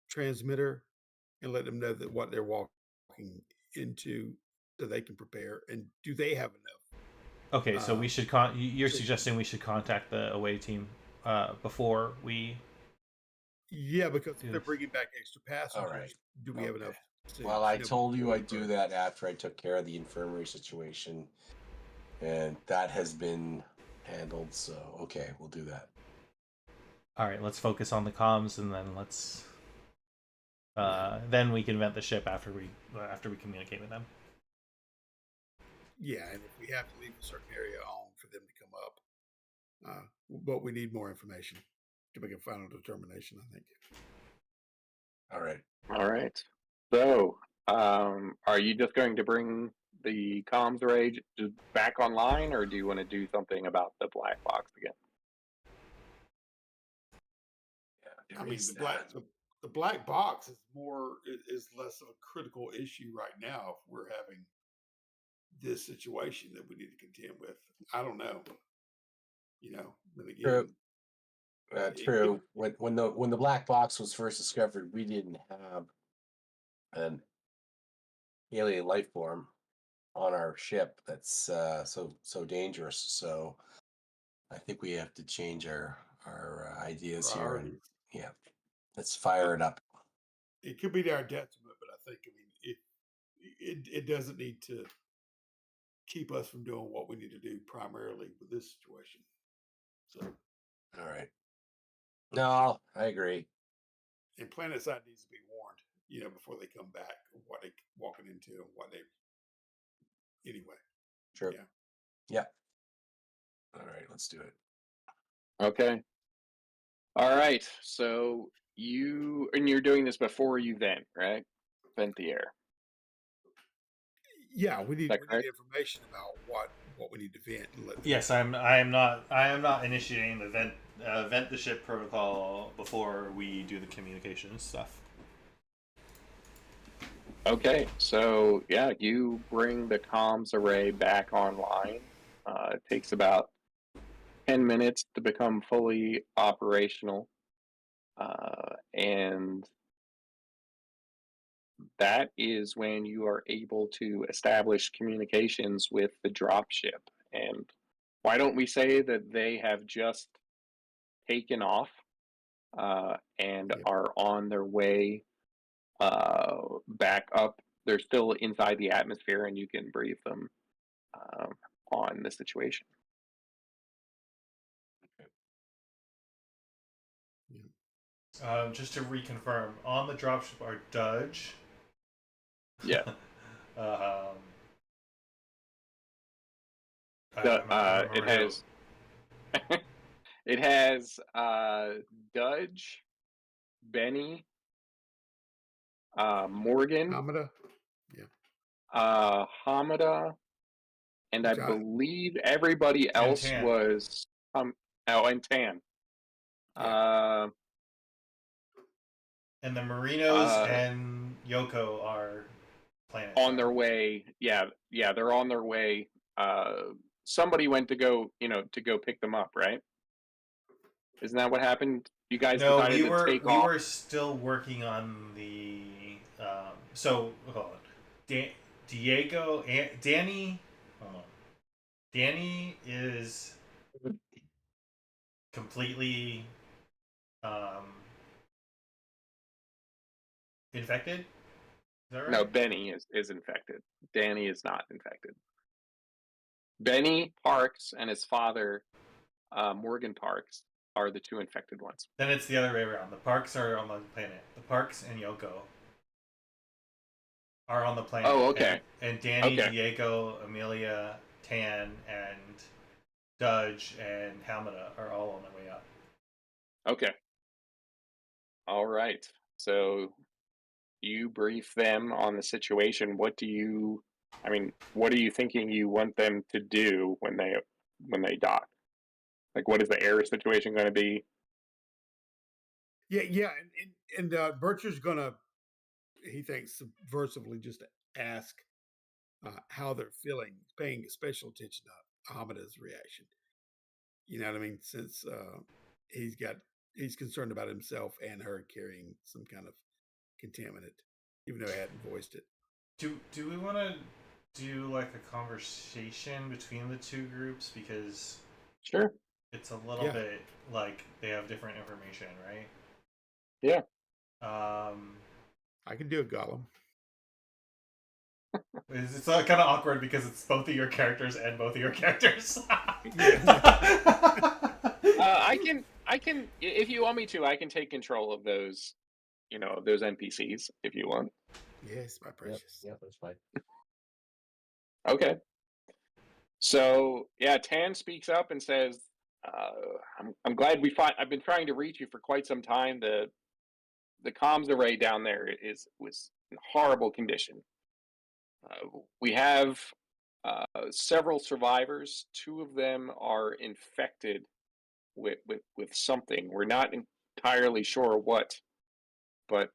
transmitter and let them know that what they're walking into, so they can prepare. And do they have enough?
Okay, so we should you're suggesting we should contact the away team before we.
Yeah, because if they're bringing back extra passengers,
right.
do we have enough?
Well, I told you I'd do that after I took care of the infirmary situation, and that has been handled. So okay, we'll do that.
All right, let's focus on the comms, and then then we can vent the ship after we communicate with them.
Yeah, and if we have to leave a certain area on for them to come up, but we need more information to make a final determination, I think.
All right.
All right. So, are you just going to bring the comms array just back online, or do you want to do something about the black box again?
I mean, the black box is less of a critical issue right now if we're having this situation that we need to contend with. I don't know. But again,
True. When the black box was first discovered, we didn't have an alien life form on our ship that's so dangerous. So I think we have to change our ideas here, and
Priorities.
yeah, let's fire it up.
It could be to our detriment, but I think it doesn't need to keep us from doing what we need to do primarily with this situation. So,
All right. No, I agree.
and Planet Side needs to be warned, before they come back, of what they walking into and what they. Anyway,
True.
yeah.
Yeah. All right, let's do it.
Okay. All right. So you're doing this before you vent, right? Vent the air.
Yeah, we need
Is that correct?
information about what we need to vent and let.
Yes, I am not initiating the vent the ship protocol before we do the communication stuff.
Okay. So yeah, you bring the comms array back online. It takes about 10 minutes to become fully operational. And that is when you are able to establish communications with the dropship. And why don't we say that they have just taken off and
Yep.
are on their way back up? They're still inside the atmosphere, and you can brief them on the situation.
Just to reconfirm, on the dropship are Dudge.
Yeah. It has it has Dudge, Benny, Morgan,
Hamada. Yeah.
Hamada, and I
Which
believe everybody else
Tan.
was and Tan.
Yeah.
And the Marinos and Yoko are Planet
on
Side.
their way. Yeah, they're on their way. Somebody went to go pick them up, right? Isn't that what happened? You guys decided to take
we
off.
were still working on the so hold on. Diego and Danny. Hold on. Danny is completely infected. Is that right?
No, Benny is infected. Danny is not infected. Benny Parks and his father, Morgan Parks, are the two infected ones.
Then it's the other way around. The Parks are on the planet. The Parks and Yoko are on the planet.
Oh, okay.
And Danny,
Okay.
Diego, Amelia, Tan, and Dudge and Hamada are all on their way up.
Okay. All right. So you brief them on the situation. What are you thinking you want them to do when they dock? Like, what is the air situation going to be?
Yeah. And Bircher's gonna, he thinks, subversively just ask how they're feeling, paying special attention to Hamada's reaction. You know what I mean? Since he's concerned about himself and her carrying some kind of contaminant, even though he hadn't voiced it.
Do we want to do like a conversation between the two groups, because
Sure.
it's a little bit like they have different information, right?
Yeah.
I can do a Gollum.
It's kind of awkward because it's both of your characters and both of your characters.
I can, if you want me to, I can take control of those, those NPCs if you want.
Yes, my precious.
Yep, that's fine.
Okay. So yeah, Tan speaks up and says, "I'm glad I've been trying to reach you for quite some time. The comms array down there was in horrible condition. We have several survivors. Two of them are infected with something. We're not entirely sure what, but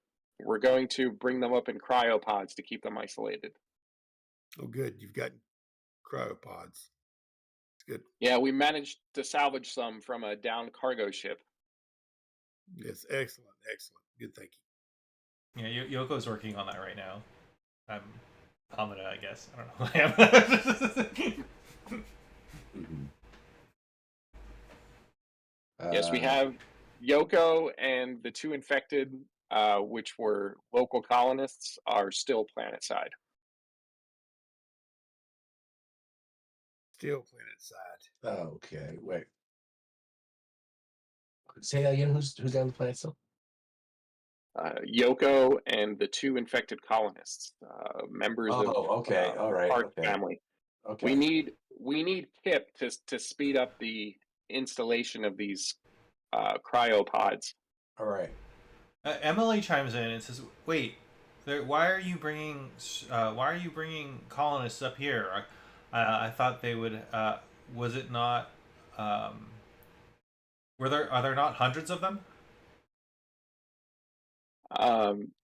we're going to bring them up in cryopods to keep them isolated."
Oh, good. You've got cryopods. It's good.
Yeah, we managed to salvage some from a downed cargo ship.
Yes, excellent. Good thinking.
Yeah, Yoko's working on that right now. I'm Hamada, I guess. I don't know who I am.
Yes, we have Yoko and the 2 infected, which were local colonists, are still planetside.
Still planet side.
Okay, wait. Say that again. Who's down the planet still?
Yoko and the 2 infected colonists, members of
Oh, okay. All right.
Park's
Okay.
family. We
Okay.
need Kip to speed up the installation of these cryopods.
All right.
Emily chimes in and says, "Wait, why are you bringing colonists up here? I thought they would. Was it not? Um, are there not hundreds of them?"
Um,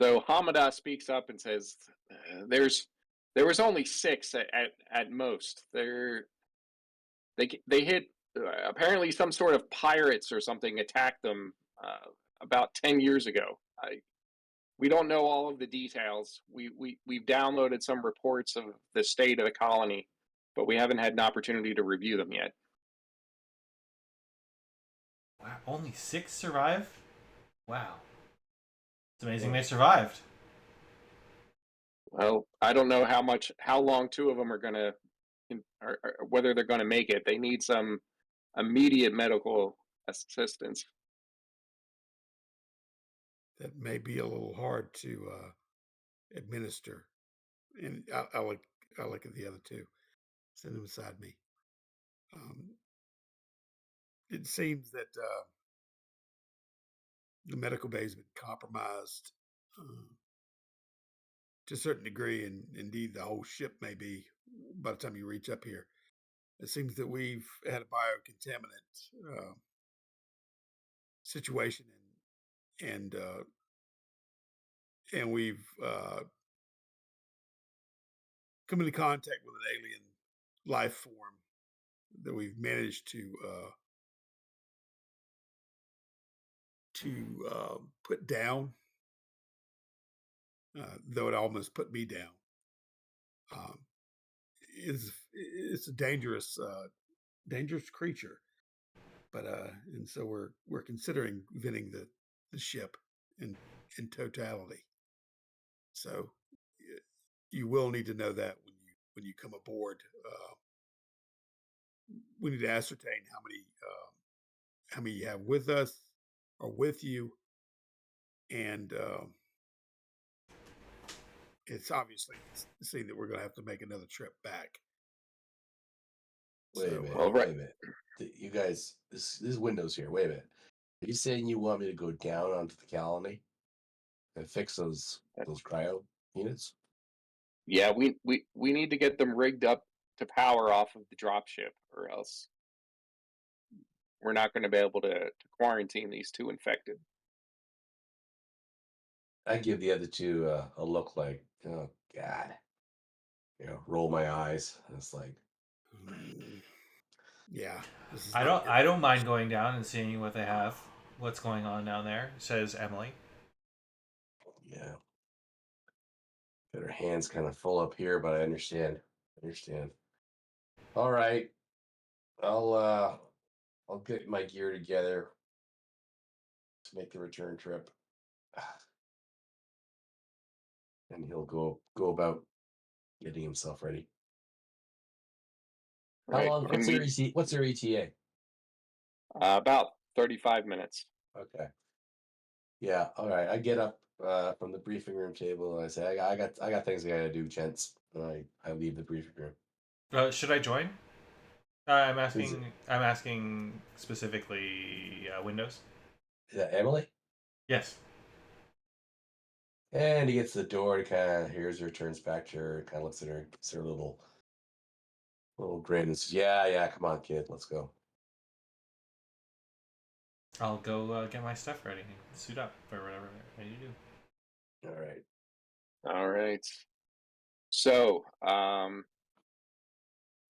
so Hamada speaks up and says, there was only 6 at most. They hit apparently some sort of pirates or something attacked them about 10 years ago. We don't know all of the details. We've downloaded some reports of the state of the colony, but we haven't had an opportunity to review them yet.
Wow, only 6 survived. Wow, it's amazing they survived.
Well, I don't know how long 2 of them are gonna, or whether they're gonna make it. They need some immediate medical assistance.
That may be a little hard to administer. And I'll look at the other 2. Send them beside me. It seems that the medical bay has been compromised to a certain degree, and indeed the whole ship may be by the time you reach up here. It seems that we've had a biocontaminant situation, and we've come into contact with an alien life form that we've managed to put down, though it almost put me down. Um, it's a dangerous creature, but and so we're considering venting the ship in totality. So you will need to know that when you come aboard. We need to ascertain how many you have with us or with you, and it's obviously seen that we're going to have to make another trip back.
Wait a
So,
minute.
Well, right.
Wait a minute. You guys, this window's here. Wait a minute. Are you saying you want me to go down onto the colony and fix those cryo units?
Yeah, we need to get them rigged up to power off of the dropship, or else we're not going to be able to quarantine these 2 infected.
I give the other 2 a look like, oh God, roll my eyes. And it's like,
yeah, this is
I
not
don't mind going down and seeing what they have, what's going on down there, says Emily.
yeah, got her hands kind of full up here, but I understand. All right, I'll get my gear together to make the return trip, and he'll go about getting himself ready. How
Right?
long?
Can we
What's their ETA?
about 35 minutes?
Okay. Yeah. All right. I get up from the briefing room table and I say, I got things I gotta do, gents. And I leave the briefing room.
Should I join?
Who's it?
I'm asking specifically Windows.
Is that Emily?
Yes.
And he gets to the door. He kind of hears her, turns back to her, kind of looks at her, gives her a little grin, and says, "Yeah, come on, kid, let's go."
I'll go get my stuff ready, suit up or whatever I need to do.
All right.
All right. So,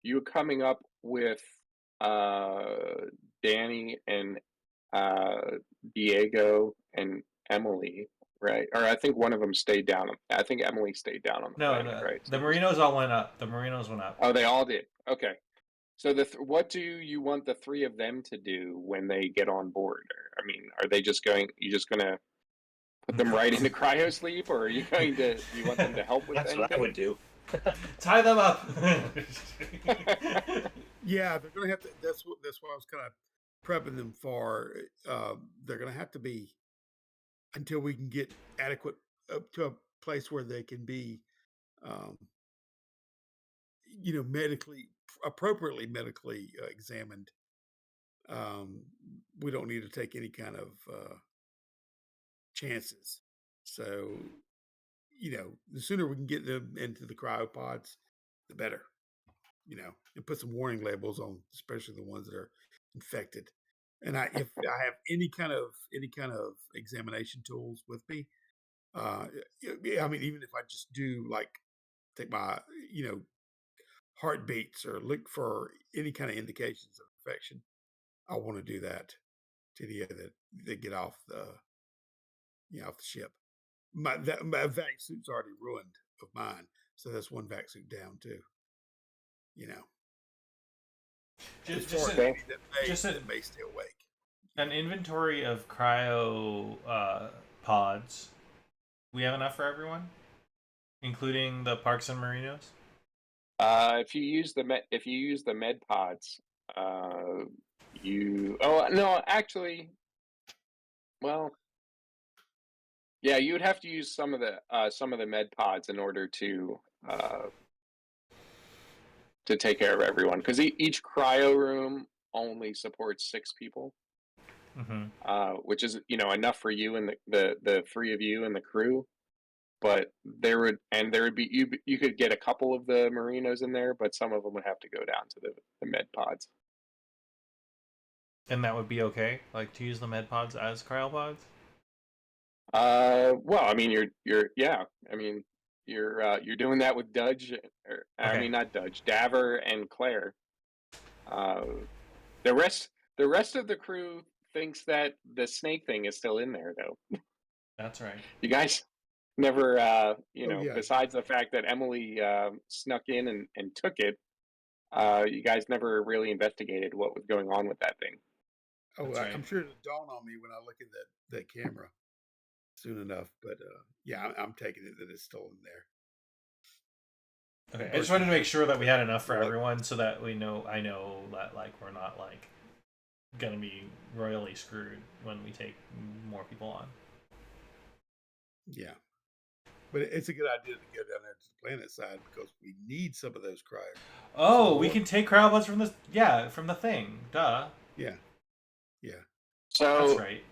you coming up with Danny and Diego and Emily, right? Or I think one of them stayed down. I think Emily stayed down on the planet, right?
The Marinos all went up. The Marinos went up.
Oh, they all did. Okay. So what do you want the three of them to do when they get on board? I mean, are they just going? You just gonna put them right into cryo sleep, or are you going to? Do you want them to help with
That's what I
anything?
would do.
Tie them up.
Yeah, they're going to have to. That's what I was kind of prepping them for. They're going to have to be until we can get adequate up to a place where they can be, um, medically appropriately medically examined. Um, we don't need to take any kind of chances. So, the sooner we can get them into the cryopods, the better. And put some warning labels on, especially the ones that are infected. And if I have any kind of examination tools with me, I mean, even if I just do like take my, heartbeats or look for any kind of indications of infection, I want to do that to the that they get off off the ship. My vac suit's already ruined of mine, so that's one vac suit down too. You know, as
just,
far
just,
as
a,
Okay.
any
just a,
that may stay awake.
an inventory of cryo pods. We have enough for everyone, including the parks and marinos.
If you use the med pods, you. Oh no, actually, well, yeah, you would have to use some of the med pods in order to take care of everyone, because each cryo room only supports 6 people, which is enough for you and the three of you and the crew. But there would be you could get a couple of the marinos in there, but some of them would have to go down to the med pods.
And that would be okay, like to use the med pods as cryopods.
Well, I mean, I mean, you're doing that with Dudge, I
Okay.
mean, not Dudge, Daver and Claire. Uh, the rest of the crew thinks that the snake thing is still in there, though.
That's right.
You guys never,
Oh yeah.
besides the fact that Emily snuck in and took it, you guys never really investigated what was going on with that thing.
Oh,
That's right.
I'm sure it'll dawn on me when I look at that camera soon enough. But yeah, I'm taking it that it's still in there.
Okay. I just wanted to make sure that we had enough for
What?
everyone, so that I know that like we're not like gonna be royally screwed when we take more people on.
Yeah, but it's a good idea to go down there to the planet side because we need some of those cryos.
Oh,
So
we can take cryopods from this. Yeah, from the thing. Duh.
Yeah.
That's
So,
right.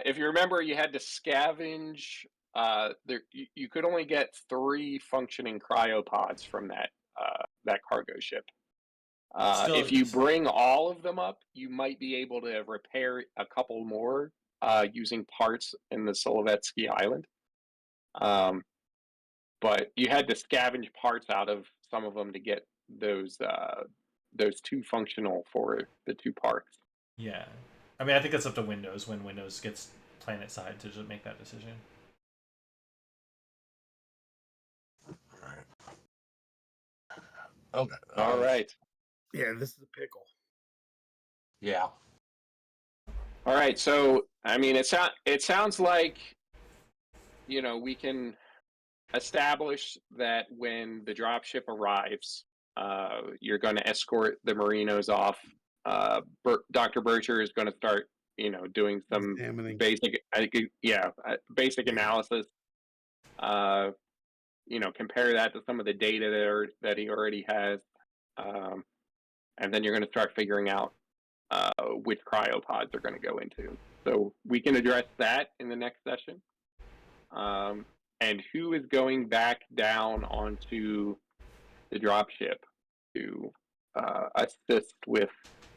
if you remember, you had to scavenge. You could only get 3 functioning cryopods from that cargo ship.
Still,
If you bring all of them up, you might be able to repair a couple more using parts in the Solovetsky Island. But you had to scavenge parts out of some of them to get those 2 functional for the 2 parks.
yeah. I mean, I think it's up to Windows when Windows gets planet side to just make that decision.
Right. Okay.
All right.
Yeah, this is a pickle.
Yeah.
All right. So, I mean, it sounds like we can establish that when the dropship arrives, you're going to escort the Marinos off. Dr. Bircher is going to start, doing some
Examining.
basic, basic
Yeah.
analysis. Compare that to some of the data that he already has, and then you're going to start figuring out which cryopods they're going to go into. So we can address that in the next session. And who is going back down onto the dropship to assist with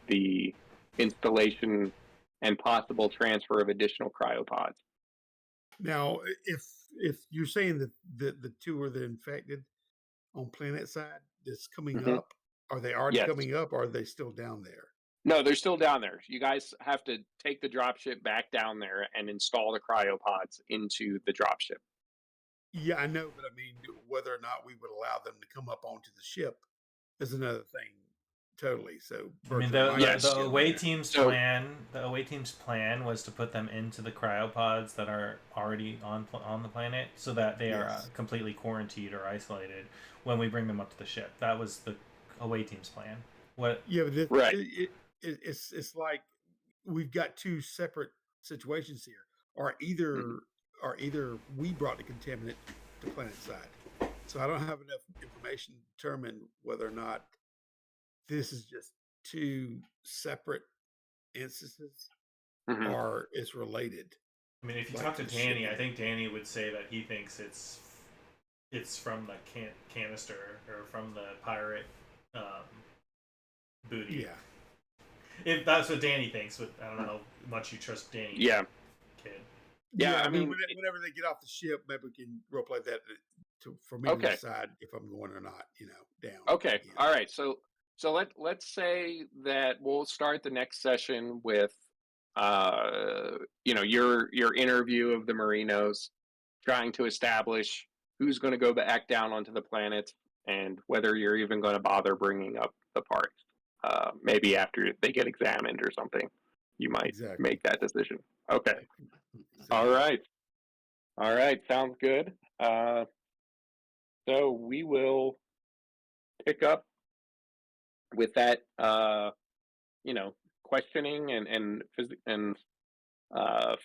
the installation and possible transfer of additional cryopods?
Now, if you're saying that the 2 are the infected on planet side that's coming
Mhm.
up, are they already
Yes.
coming up or are they still down there?
No, they're still down there. You guys have to take the dropship back down there and install the cryopods into the dropship.
Yeah, I know, but I mean, whether or not we would allow them to come up onto the ship is another thing. totally. So
I mean,
virtual
the,
mice
the,
would
the
go in
away
there.
team's
So-
plan. The away team's plan was to put them into the cryopods that are already on the planet, so that they are
Yes.
completely quarantined or isolated when we bring them up to the ship. That was the away team's plan. What?
Yeah, but
Right.
it's like we've got two separate situations here. Or either we brought the contaminant to planet side. So I don't have enough information to determine whether or not this is just two separate instances
Mhm.
or it's related.
I mean, if you
Like
talk to
the
Danny, I
shipping.
think Danny would say that he thinks it's from the canister or from the pirate booty.
Yeah.
If that's what Danny thinks, but I don't know how much you trust Danny.
Yeah.
Kid.
Yeah, I
I mean,
mean,
whenever they get off the ship, maybe we can role play that for me to
Okay.
decide if I'm going or not. Down.
Okay.
again.
All right. So let's say that we'll start the next session with your interview of the Marinos, trying to establish who's going to go back down onto the planet and whether you're even going to bother bringing up the parts. Maybe after they get examined or something, you might
Exactly.
make that decision. Okay.
Exactly.
All right. All right. Sounds good. So we will pick up with that, questioning and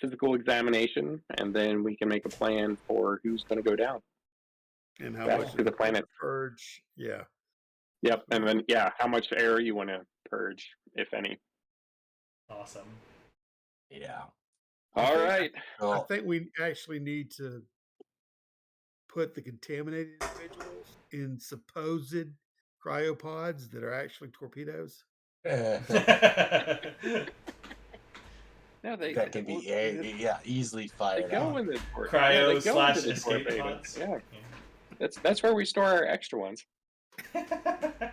physical examination, and then we can make a plan for who's going to go down
And how
back
much
to the
is
planet.
purge? Yeah.
Yep, and then how much air you want to purge, if any.
Awesome.
Yeah.
All right.
I think we actually need to put the contaminated individuals in supposed cryopods that are actually torpedoes.
No,
That can be easily
They
fired
go
out.
in the
Cryo
they go into
/
the
escape
torpedo.
pods.
Yeah, that's where we store our extra ones.
Yeah.